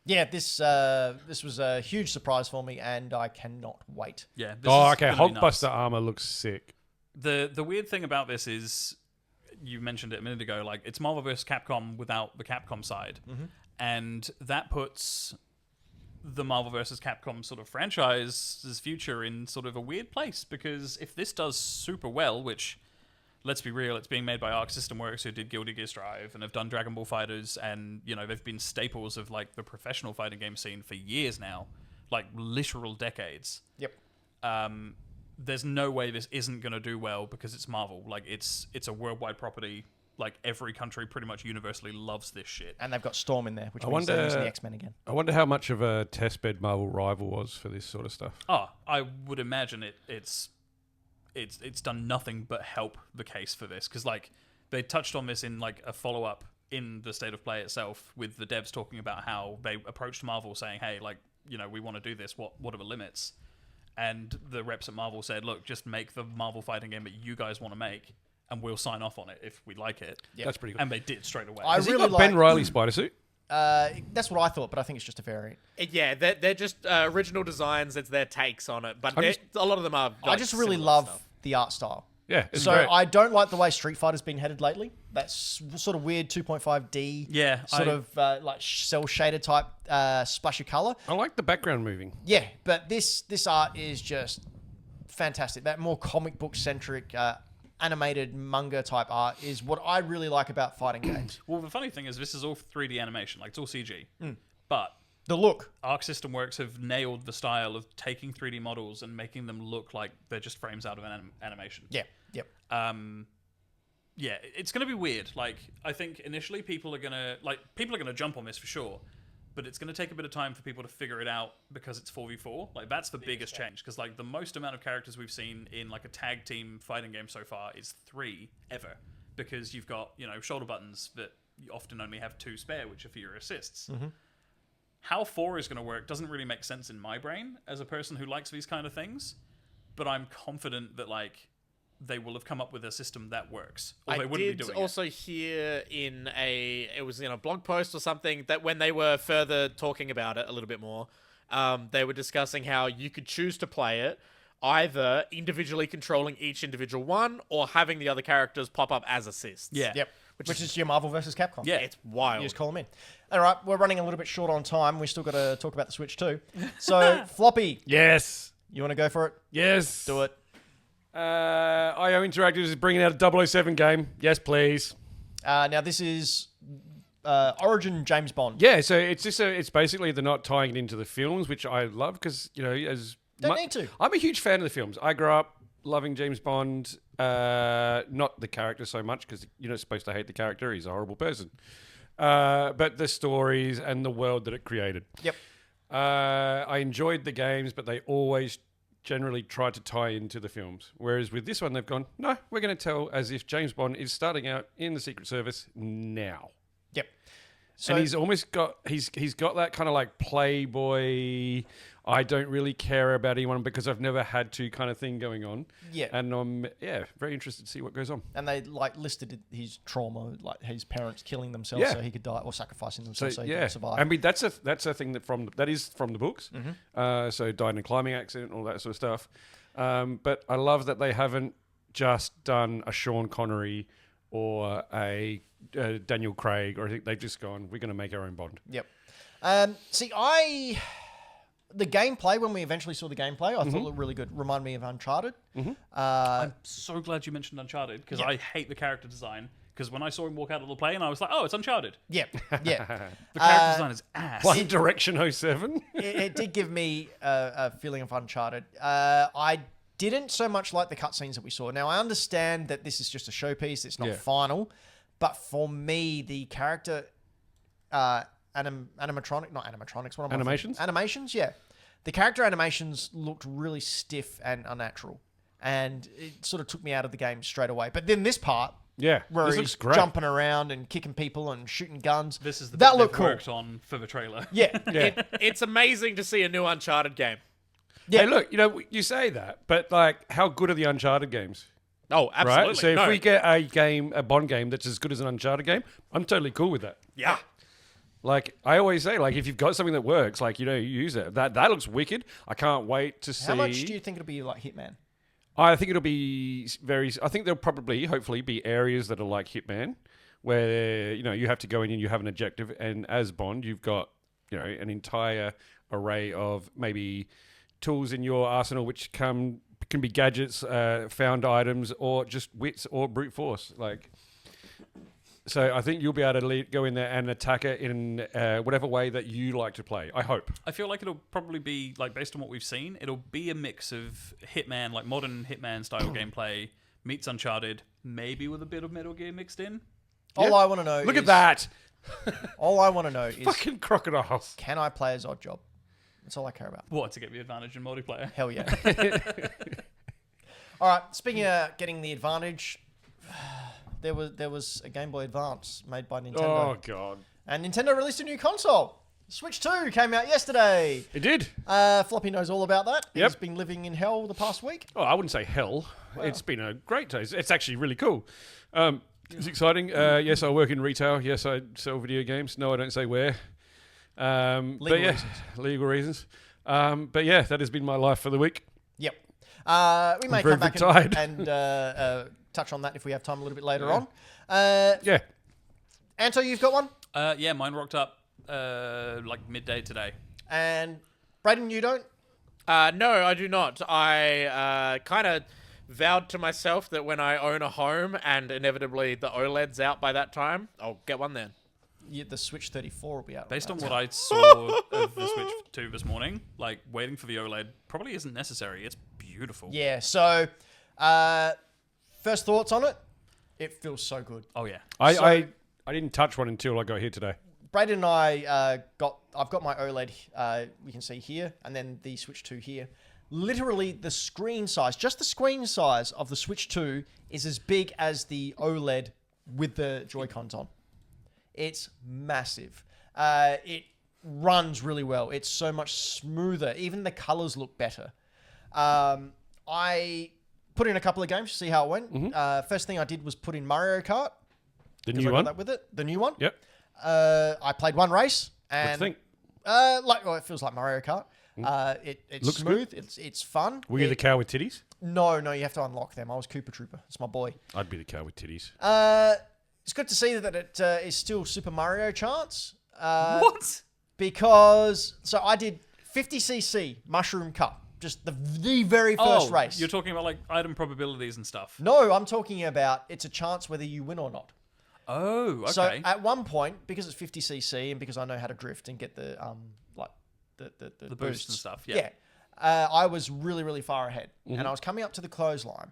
Yeah, this was a huge surprise for me, and I cannot wait. Yeah. Hulkbuster armor looks sick. The weird thing about this is, you mentioned it a minute ago, like it's Marvel vs. Capcom without the Capcom side, and that puts the Marvel vs. Capcom sort of franchise's future in sort of a weird place, because if this does super well, which, let's be real, it's being made by Arc System Works, who did Guilty Gear Strive and have done Dragon Ball Fighters, and they've been staples of like the professional fighting game scene for years now, like literal decades. Yep. There's no way this isn't going to do well because it's Marvel. Like it's a worldwide property. Like every country pretty much universally loves this shit. And they've got Storm in there, which means they're using the X-Men again. I wonder how much of a testbed Marvel Rival was for this sort of stuff. Oh, I would imagine it's done nothing but help the case for this, because like they touched on this in like a follow-up in the State of Play itself, with the devs talking about how they approached Marvel saying, hey, like, we want to do this, what are the limits? And the reps at Marvel said, look, just make the Marvel fighting game that you guys want to make, and we'll sign off on it if we like it. Yep. That's pretty good. And they did straight away. Has he got Ben Reilly spider suit? That's what I thought, but I think it's just a variant. Yeah, they're just original designs. It's their takes on it, but a lot of them are. Like, I just really love the art style. Yeah, it's so great. I don't like the way Street Fighter's been headed lately. That's sort of weird 2.5D. Yeah, sort of like cell shaded type splash of color. I like the background moving. Yeah, but this art is just fantastic. That more comic book centric. Animated manga type art is what I really like about fighting games. Well, the funny thing is this is all 3D animation, like it's all CG. But the look, Arc System Works have nailed the style of taking 3D models and making them look like they're just frames out of an animation. Yeah. Yep. Yeah, it's going to be weird. Like, I think initially people are going to jump on this for sure, but it's going to take a bit of time for people to figure it out because it's 4v4. Like, that's the biggest change, because like the most amount of characters we've seen in like a tag team fighting game so far is 3 ever, because you've got shoulder buttons that you often only have 2 spare, which are for your assists. How 4 is going to work doesn't really make sense in my brain as a person who likes these kind of things, but I'm confident that like they will have come up with a system that works. Or they wouldn't be doing also hear it was in a blog post or something, that when they were further talking about it a little bit more, they were discussing how you could choose to play it either individually controlling each individual one or having the other characters pop up as assists. Yeah. Yep. Which is your Marvel versus Capcom. Yeah. It's wild. You just call them in. All right, we're running a little bit short on time. We still got to talk about the Switch too. So, Floppy, Yes. you want to go for it? Yes. Do it. IO Interactive is bringing out a 007 game. Yes, please. Now, this is Origin James Bond. Yeah, so it's basically they're not tying it into the films, which I love because, Don't need to. I'm a huge fan of the films. I grew up loving James Bond, not the character so much because you're not supposed to hate the character. He's a horrible person. But the stories and the world that it created. Yep. I enjoyed the games, but they always generally tried to tie into the films. Whereas with this one, they've gone, no, we're going to tell as if James Bond is starting out in the Secret Service now. Yep. So, And he's almost got he's got that kind of like playboy, I don't really care about anyone because I've never had to kind of thing going on. Yeah. And I'm very interested to see what goes on. and they listed his trauma, like his parents killing themselves so he could die, or sacrificing themselves so he could survive. I mean that's a thing that is from the books. So died in a climbing accident, all that sort of stuff. But I love that they haven't just done a Sean Connery or a Daniel Craig, or I think they've just gone, we're going to make our own Bond. Yep. The gameplay, when we eventually saw the gameplay, I thought it looked really good. Reminded me of Uncharted. I'm so glad you mentioned Uncharted because I hate the character design. Because when I saw him walk out of the plane, I was like, oh, it's Uncharted. Yeah, yeah. The character design is ass. One Direction 07. It did give me a feeling of Uncharted. I didn't so much like the cutscenes that we saw. Now, I understand that this is just a showpiece. It's not final. But for me, the character... animatronics, what am I Animations? thinking? Animations, yeah. The character animations looked really stiff and unnatural. And it sort of took me out of the game straight away. But then this part, Yeah, where this he's looks great. jumping around and kicking people and shooting guns, This is the that bit looked they've cool. worked on for the trailer. Yeah, Yeah. It's amazing to see a new Uncharted game. Hey, look, you say that, but like, how good are the Uncharted games? Oh, absolutely. Right? So if we get a Bond game that's as good as an Uncharted game, I'm totally cool with that. Yeah. Like, I always say, like, if you've got something that works, like, you use it. That looks wicked. I can't wait to see. How much do you think it'll be like Hitman? I think it'll be I think there'll probably, hopefully, be areas that are like Hitman, where, you have to go in and you have an objective, and as Bond, you've got, an entire array of maybe tools in your arsenal which can be gadgets, found items, or just wits or brute force. So I think you'll be able to go in there and attack it in whatever way that you like to play. I hope. I feel like it'll probably be, like, based on what we've seen, it'll be a mix of Hitman, like modern Hitman style gameplay, meets Uncharted, maybe with a bit of Metal Gear mixed in. All I want to know Look is... at that. All I want to know is... Fucking crocodiles. Can I play as Oddjob? That's all I care about. What, to get the advantage in multiplayer? Hell yeah. All right, speaking of getting the advantage... There was a Game Boy Advance made by Nintendo. Oh, God. And Nintendo released a new console. Switch 2 came out yesterday. It did. Floppy knows all about that. Yep. He's been living in hell the past week. Oh, I wouldn't say hell. Wow. It's been a great day. It's actually really cool. It's exciting. Yes, I work in retail. Yes, I sell video games. No, I don't say where. Legal reasons. But yeah, that has been my life for the week. Yep. We may come back and touch on that if we have time a little bit later on. Yeah. Anto, you've got one? Yeah, mine rocked up like midday today. And Brayden, you don't? No, I do not. I kind of vowed to myself that when I own a home and inevitably the OLED's out by that time, I'll get one then. Yeah, the Switch 34 will be out. Based on what I saw of the Switch 2 this morning, like, waiting for the OLED probably isn't necessary. It's beautiful. Yeah, so first thoughts on it? It feels so good. Oh, yeah. I didn't touch one until I got here today. Brayden and I I've got my OLED, we can see here, and then the Switch 2 here. Literally, the screen size, just the screen size of the Switch 2 is as big as the OLED with the Joy-Cons on. It's massive. It runs really well. It's so much smoother. Even the colors look better. I put in a couple of games to see how it went. Mm-hmm. First thing I did was put in Mario Kart. The 'cause new I got one? that with it. The new one. Yep. I played one race. And What do you think? it feels like Mario Kart. It's Looks smooth. It's fun. Were you the cow with titties? No, you have to unlock them. I was Cooper Trooper. It's my boy. I'd be the cow with titties. It's good to see that it is still Super Mario Chance. What? Because I did 50cc Mushroom Cup, just the very first race. You're talking about like item probabilities and stuff. No, I'm talking about it's a chance whether you win or not. Oh, okay. So at one point, because it's 50cc and because I know how to drift and get the the boosts and stuff. Yeah. Yeah. I was really, really far ahead. And I was coming up to the clothesline.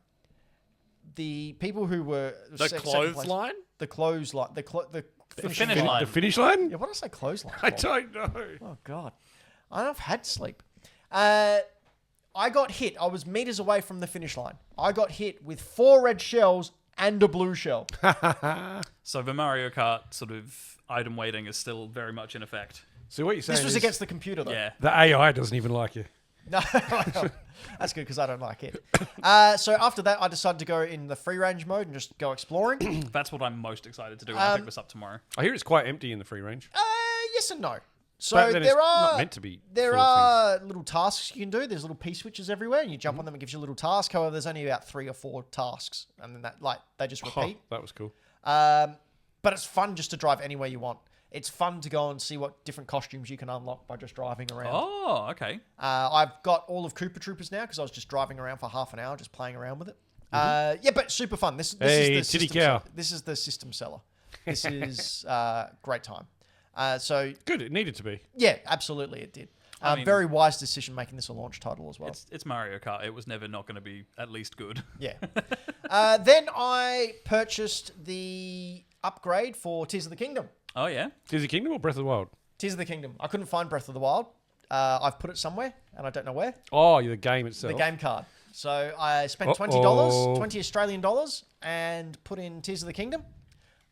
The people who were... The clothesline? The clothesline. The finish line. The finish line? Yeah, what did I say clothesline I for? don't know. Oh, God. I've had sleep. I got hit. I was meters away from the finish line. I got hit with 4 red shells and a blue shell. So the Mario Kart sort of item weighting is still very much in effect. So what you're saying This was is against the computer, though. Yeah. the AI doesn't even like you. No, that's good because I don't like it. So after that, I decided to go in the free range mode and just go exploring. That's what I'm most excited to do when I pick this up tomorrow. I hear it's quite empty in the free range. Yes and no. So But then it's there are not meant to be there full of are little tasks you can do. There's little P switches everywhere, and you jump on them. It gives you a little task. However, there's only about 3 or 4 tasks, and then they just repeat. Oh, that was cool. But it's fun just to drive anywhere you want. It's fun to go and see what different costumes you can unlock by just driving around. Oh, okay. I've got all of Koopa Troopers now because I was just driving around for half an hour, just playing around with it. Yeah, but super fun. This Hey, is the titty system cow. This is the system seller. This is great time. So Good, it needed to be. yeah, absolutely, it did. I mean- Very wise decision making this a launch title as well. It's Mario Kart. It was never not going to be at least good. Yeah. Then I purchased the upgrade for Tears of the Kingdom. Oh, yeah? Disney Kingdom or Breath of the Wild? Tears of the Kingdom. I couldn't find Breath of the Wild. I've put it somewhere, and I don't know where. Oh, the game itself. The game card. So I spent $20, Uh-oh. 20 Australian dollars, and put in Tears of the Kingdom.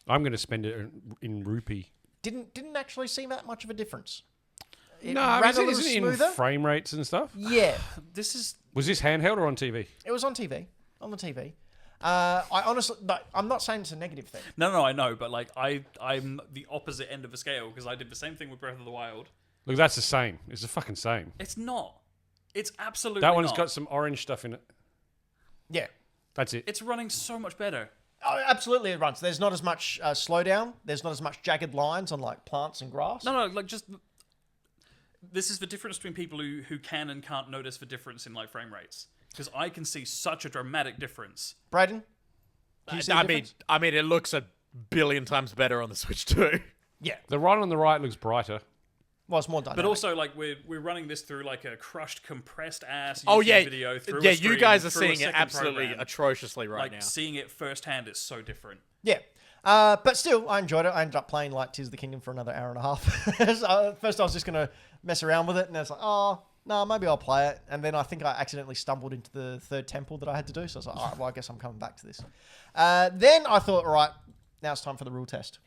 I'm going to spend it in rupee. Didn't actually seem that much of a difference. It No, ran a little isn't it in smoother. frame rates and stuff? Yeah, This is... Was this handheld or on TV? it was on TV. On the TV. I honestly, no, I'm not saying it's a negative thing. No, I know, but like I'm the opposite end of the scale because I did the same thing with Breath of the Wild. Look, that's the same. It's the fucking same. It's not. It's absolutely That one's not. got some orange stuff in it. Yeah. That's it. It's running so much better. Oh, absolutely, it runs. There's not as much slowdown. There's not as much jagged lines on like plants and grass. No, like just... This is the difference between people who can and can't notice the difference in like frame rates. Because I can see such a dramatic difference. Brayden, can you see the difference? I mean, it looks a billion times better on the Switch too. Yeah. The one on the right looks brighter. Well, it's more dynamic. But also, like we're running this through like a crushed, compressed ass YouTube Oh yeah, video through yeah. a You stream, guys are through a seeing it second absolutely program. atrociously right Like now. seeing it firsthand is so different. Yeah. But still, I enjoyed it. I ended up playing like Tears of the Kingdom for another hour and a half. So, first, I was just going to mess around with it, and I was like, oh, no, maybe I'll play it. And then I think I accidentally stumbled into the third temple that I had to do. So I was like, all right, well, I guess I'm coming back to this. Then I thought, all right, now it's time for the real test.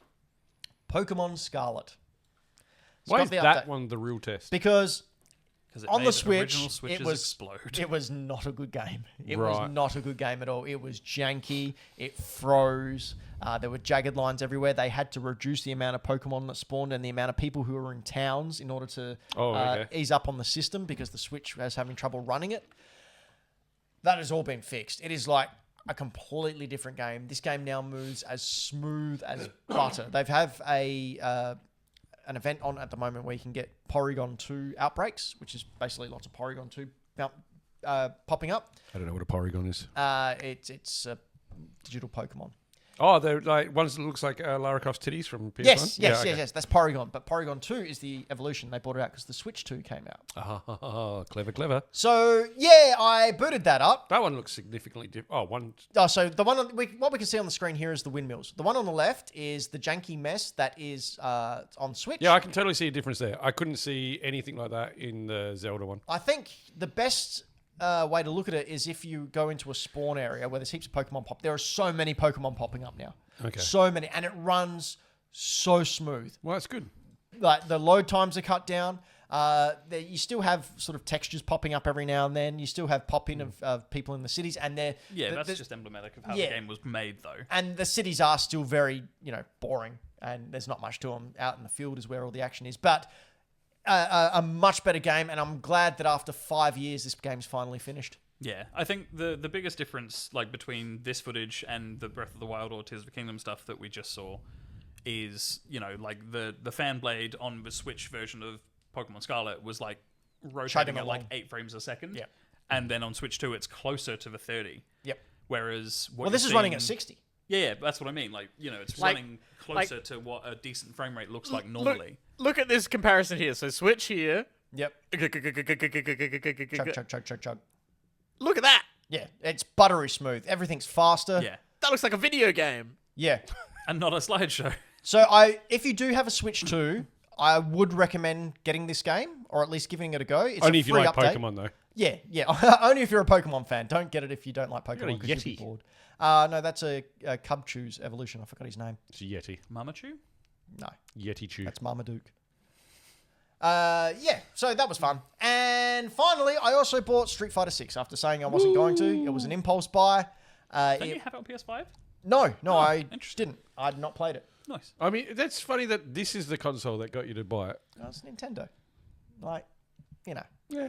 Pokemon Scarlet. It's Why got is the that update. one the real test? Because Because on the Switch, original Switches it was explode. it was not a good game. It Right. was not a good game at all. It was janky. It froze. There were jagged lines everywhere. They had to reduce the amount of Pokemon that spawned and the amount of people who were in towns in order to ease up on the system because the Switch was having trouble running it. That has all been fixed. It is like a completely different game. This game now moves as smooth as butter. They have an event on at the moment where you can get Porygon 2 outbreaks, which is basically lots of Porygon 2 popping up. I don't know what a Porygon is. It's a digital Pokemon. Oh, they're like ones that looks like Lara Croft's titties from PS1? Yes. Okay. That's Porygon. But Porygon 2 is the evolution. They brought it out because the Switch 2 came out. Oh, clever. So, yeah, I booted that up. That one looks significantly different. Oh, one. Oh, so the one what we can see on the screen here is the windmills. The one on the left is the janky mess that is on Switch. Yeah, I can totally see a difference there. I couldn't see anything like that in the Zelda one. I think the best way to look at it is if you go into a spawn area where there's heaps of Pokemon pop. There are so many Pokemon popping up now. Okay. So many. And it runs so smooth. Well, that's good. Like the load times are cut down. You still have sort of textures popping up every now and then. You still have pop-in of people in the cities. And they're... Yeah, that's just emblematic of how the game was made, though. And the cities are still very, boring. And there's not much to them. Out in the field is where all the action is. But a much better game, and I'm glad that after 5 years, this game's finally finished. Yeah, I think the biggest difference like between this footage and the Breath of the Wild or Tears of the Kingdom stuff that we just saw is, like the fan blade on the Switch version of Pokemon Scarlet was like rotating at like 8 frames a second. Yep. And then on Switch 2 it's closer to the 30. Yep. Whereas this is running at 60. Yeah, that's what I mean. Like, it's running closer to what a decent frame rate looks like normally. Look at this comparison here. So Switch here. Yep. Chug. Look at that. Yeah, it's buttery smooth. Everything's faster. Yeah. That looks like a video game. Yeah. And not a slideshow. So if you do have a Switch 2, I would recommend getting this game, or at least giving it a go. It's Only a if you free like update. Pokemon, though. Yeah. Only if you're a Pokemon fan. Don't get it if you don't like Pokemon. got a 'cause you'll be Yeti. bored. No, that's a Cubchoo's evolution. I forgot his name. It's a Yeti. Mamachu? No, Yeti Chew. that's Marmaduke. So that was fun. And finally, I also bought Street Fighter 6 after saying I wasn't going to. It was an impulse buy. Don't you have it on PS5? No, I interesting. didn't. I'd not played it. Nice. I mean, that's funny that this is the console that got you to buy it. It's Nintendo. Yeah.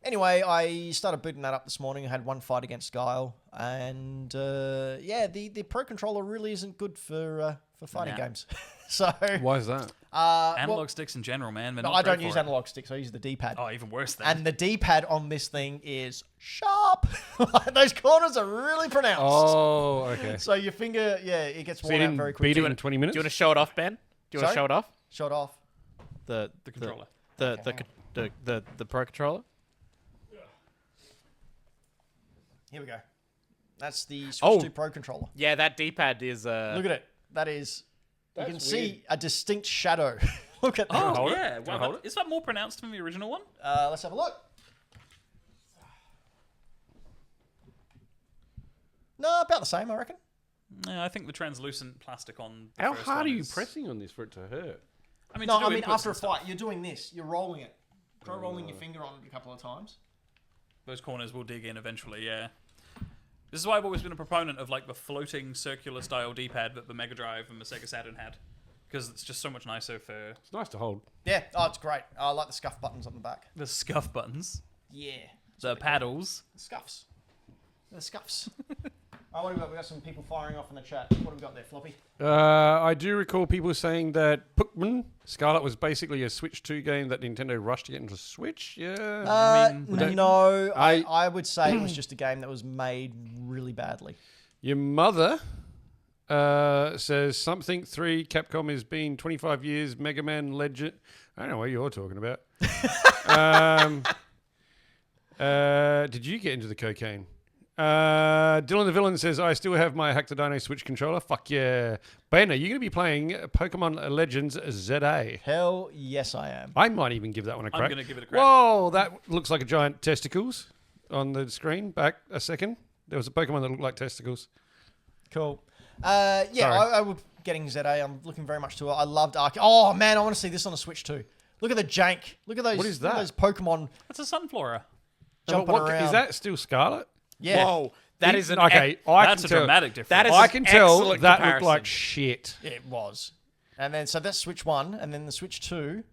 Anyway, I started booting that up this morning. I had one fight against Guile. And, the Pro Controller really isn't good for fighting games. So... Why is that? Analog sticks in general, man. No, I don't use analog sticks. I use the D-pad. Oh, even worse then. And the D-pad on this thing is sharp. Those corners are really pronounced. Oh, okay. So your finger, it gets So worn you out didn't very beat quickly. it in 20 minutes? Do you want to show it off, Ben? Do you want to Sorry? show it off? Shot off. The controller. The Pro Controller? Here we go. That's the Switch Oh. 2 Pro Controller. Yeah, that D-pad is... Look at it. That is... you That's can see weird. a distinct shadow. Look at that. Oh, hold it? yeah. Can I Wow, hold it? is that more pronounced than the original one? Let's have a look. No, about the same, I reckon. No, I think the translucent plastic on the How first hard one are you is- pressing on this for it to hurt? I mean, No, to do I mean inputs after a and stuff, fight, you're doing this. You're rolling it. Try rolling your finger on it a couple of times. those corners will dig in eventually, yeah. This is why I've always been a proponent of like the floating circular style D-pad that the Mega Drive and the Sega Saturn had. Because it's just so much nicer for It's nice to hold. Yeah, it's great. I like the scuff buttons on the back. the scuff buttons, Yeah. the paddles. The scuffs. The scuffs. What have we got? We got some people firing off in the chat. What have we got there, Floppy? I do recall people saying that Pokemon Scarlet was basically a Switch 2 game that Nintendo rushed to get into Switch. Yeah. I would say it was just a game that was made really badly. Your mother says something 3 Capcom has been 25 years Mega Man Legend. I don't know what you're talking about. Did you get into the cocaine? Dylan the Villain says, I still have my Hack the Dino Switch controller. Fuck yeah. Ben, are you going to be playing Pokemon Legends ZA? Hell yes, I am. I might even give that one a crack. I'm going to give it a crack. Whoa, that looks like a giant testicles on the screen. Back a second. There was a Pokemon that looked like testicles. Cool. Sorry. I was getting ZA. I'm looking very much to it. I loved Arc. Oh, man, I want to see this on the Switch too. Look at the jank. Look at those. What is look at that? those Pokemon That's a Sunflora. jumping around. Is that still Scarlet? Yeah. Whoa, that is an... Okay, I That's can a tell. dramatic difference. That is I an can tell excellent that looked comparison. like shit. It was. And then, so that's Switch 1, and then the Switch 2.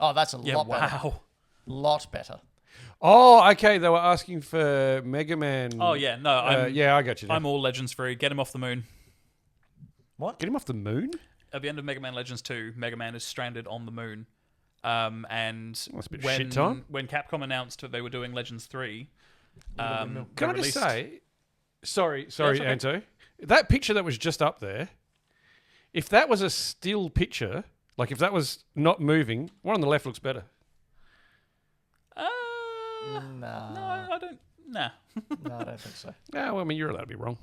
Oh, that's a lot better. wow. Lot better. Oh, okay. They were asking for Mega Man. Oh, yeah, no, yeah, I got you. I'm all Legends free. Get him off the moon. What? Get him off the moon? At the end of Mega Man Legends 2, Mega Man is stranded on the moon. And That's a bit when, shit time. when Capcom announced that they were doing Legends 3, Can they I just released- say, sorry, That's okay. Anto, that picture that was just up there, if that was a still picture, like if that was not moving, one on the left looks better. Nah. No, I don't. Nah. No, I don't think so. Yeah, well, I mean, you're allowed to be wrong.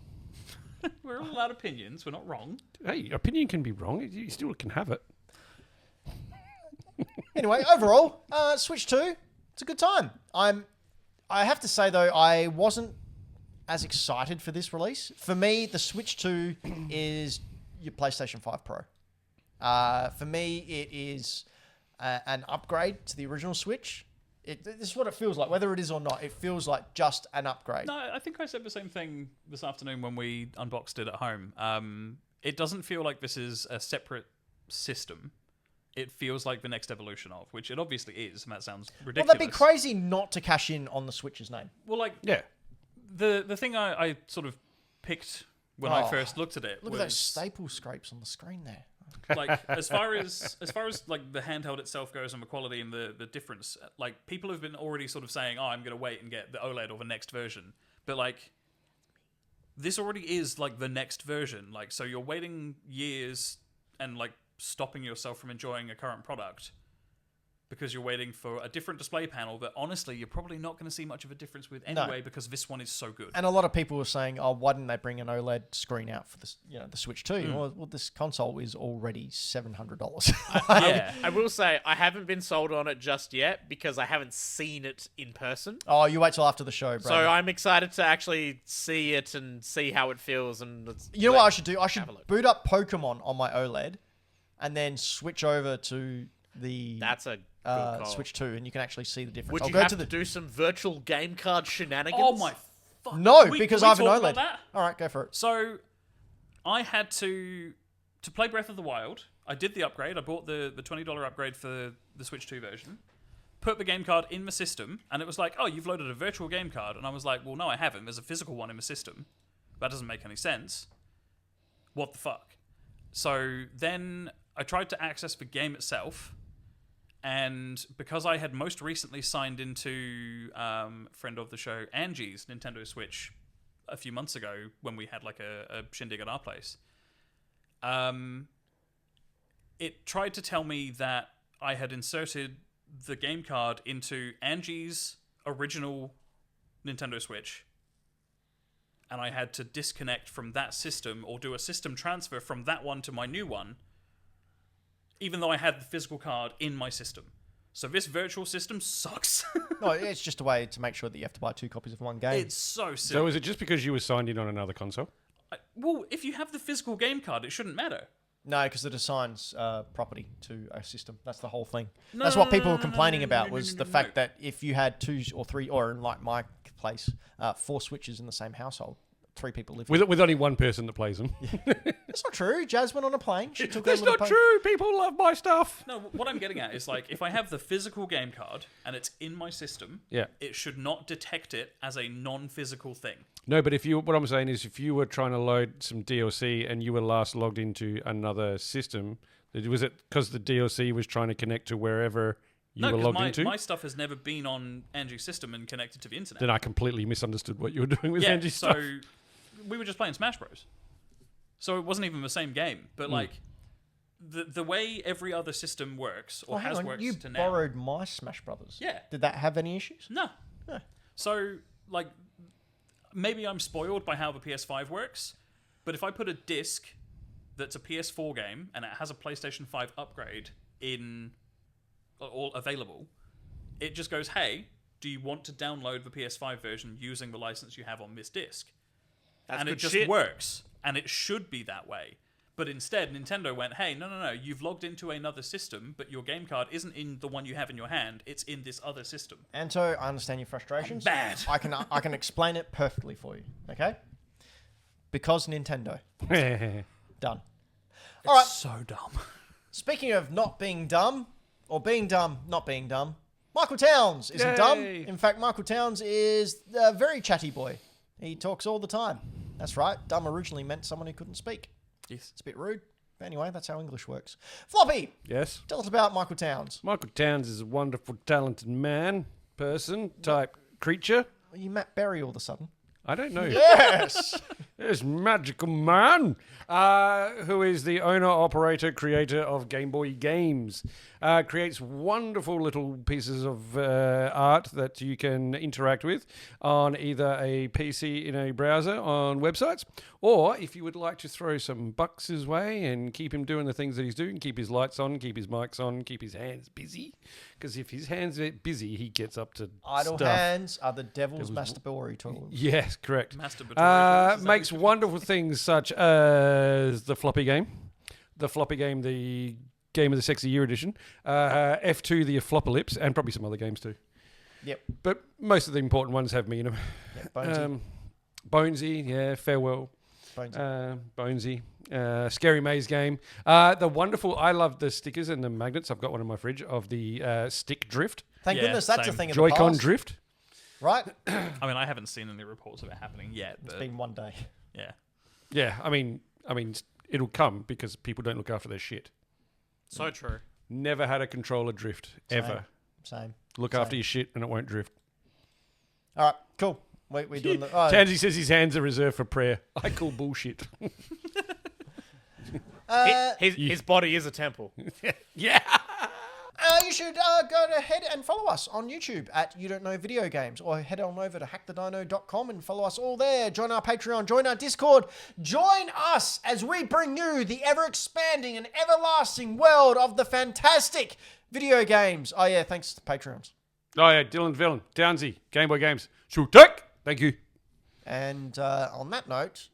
We're all allowed opinions. We're not wrong. Hey, opinion can be wrong. You still can have it. Anyway, overall, Switch 2, it's a good time. I have to say, though, I wasn't as excited for this release. For me, the Switch 2 is your PlayStation 5 Pro. For me, it is an upgrade to the original Switch. This is what it feels like, whether it is or not. It feels like just an upgrade. No, I think I said the same thing this afternoon when we unboxed it at home. It doesn't feel like this is a separate system. it feels like the next evolution of, which it obviously is, and that sounds Well, ridiculous. that'd be crazy not to cash in on the Switch's name. Well, like, Yeah. the thing I sort of picked when I first looked at it Look was... at those staple scrapes on the screen there. Like, as far as like the handheld itself goes and the quality and the difference, like, people have been already sort of saying, I'm going to wait and get the OLED or the next version. But, like, this already is, like, the next version. Like, so you're waiting years and, like, stopping yourself from enjoying a current product because you're waiting for a different display panel that, honestly, you're probably not going to see much of a difference with anyway because this one is so good. And a lot of people were saying, "Oh, why didn't they bring an OLED screen out for this? The Switch 2?" Well, this console is already $700. Yeah. I will say I haven't been sold on it just yet because I haven't seen it in person. Oh, you wait till after the show, bro. So I'm excited to actually see it and see how it feels. And You know what I should do? I should have a look. boot up Pokemon on my OLED and then switch over to the That's a good call. Switch 2, and you can actually see the difference. Would I'll you go have to to the do some virtual game card shenanigans? Oh, my fuck. No, We- because we I have an talk OLED. about that? All right, go for it. So, I had to play Breath of the Wild. I did the upgrade. I bought the $20 upgrade for the Switch 2 version. Put the game card in the system, and it was like, oh, you've loaded a virtual game card. And I was like, well, no, I haven't. There's a physical one in the system. That doesn't make any sense. What the fuck? So then I tried to access the game itself, and because I had most recently signed into friend of the show Angie's Nintendo Switch a few months ago when we had like a shindig at our place, it tried to tell me that I had inserted the game card into Angie's original Nintendo Switch, and I had to disconnect from that system or do a system transfer from that one to my new one, even though I had the physical card in my system. So this virtual system sucks. No, it's just a way to make sure that you have to buy 2 copies of one game. It's so silly. So is it just because you were signed in on another console? Well, if you have the physical game card, it shouldn't matter. No, because it assigns property to a system. That's the whole thing. That's what people were complaining about was the fact that if you had 2 or 3, or in like my place, 4 Switches in the same household, 3 people live With only one person that plays them. That's not true. Jazz went on a plane. She took That's her little not true. People love my stuff. No, what I'm getting at is like, if I have the physical game card and it's in my system, Yeah. it should not detect it as a non-physical thing. No, but what I'm saying is if you were trying to load some DLC and you were last logged into another system, was it because the DLC was trying to connect to wherever you were logged into? my stuff has never been on Angie's system and connected to the internet. Then I completely misunderstood what you were doing with yeah, Angie's so stuff. we were just playing Smash Bros. So it wasn't even the same game. But like, the way every other system works, or has worked You to now... borrowed my Smash Brothers. Yeah. Did that have any issues? No. No. So, like, maybe I'm spoiled by how the PS5 works, but if I put a disc that's a PS4 game and it has a PlayStation 5 upgrade in all available, it just goes, hey, do you want to download the PS5 version using the license you have on this disc? That's and good it just shit. works, and it should be that way. But instead, Nintendo went, hey, no, you've logged into another system, but your game card isn't in the one you have in your hand, it's in this other system. Anto, I understand your frustrations. Bad. I can explain it perfectly for you. Okay. Because Nintendo. Done. All right. So dumb. Speaking of not being dumb, or being dumb, not being dumb, Michael Towns isn't dumb. Yay. In fact, Michael Towns is a very chatty boy. He talks all the time. That's right. Dumb originally meant someone who couldn't speak. Yes. It's a bit rude. But anyway, that's how English works. Floppy, Yes. tell us about Michael Towns. Michael Towns is a wonderful, talented man, person, type creature. Are you Matt Berry all of a sudden? I don't know. Yes! This magical man, who is the owner, operator, creator of Game Boy games. Creates wonderful little pieces of art that you can interact with on either a PC in a browser on websites, or if you would like to throw some bucks his way and keep him doing the things that he's doing, keep his lights on, keep his mics on, keep his hands busy. Because if his hands are busy, he gets up to Idle stuff. hands are the devil's masturbatory tools. Yes, correct. Masturbatory tools, is that Makes what wonderful things such as the floppy game, the Game of the Sexy Year edition, F2, the Flopocalypse, and probably some other games too. Yep. But most of the important ones have me in them. Yeah, Bonesy. Bonesy, yeah, Farewell. Bonesy. Scary Maze game. The wonderful, I love the stickers and the magnets. I've got one in my fridge of the stick drift. Thank goodness that's a thing of the Joy-Con past. drift. Right? I mean, I haven't seen any reports of it happening yet. But It's been one day. yeah. Yeah, I mean, it'll come because people don't look after their shit. So true. Never had a controller drift, ever. Same. Look after your shit and it won't drift. All right, cool. We're doing the... Oh, Tansy says his hands are reserved for prayer. I call bullshit. His body is a temple. Yeah. You should go ahead and follow us on YouTube at You Don't Know Video Games, or head on over to hackthedino.com and follow us all there. Join our Patreon, join our Discord, join us as we bring you the ever-expanding and everlasting world of the fantastic video games. Oh yeah, thanks to Patreons. Oh yeah, Dylan Villain, Downsy, Game Boy Games. Thank you. And on that note,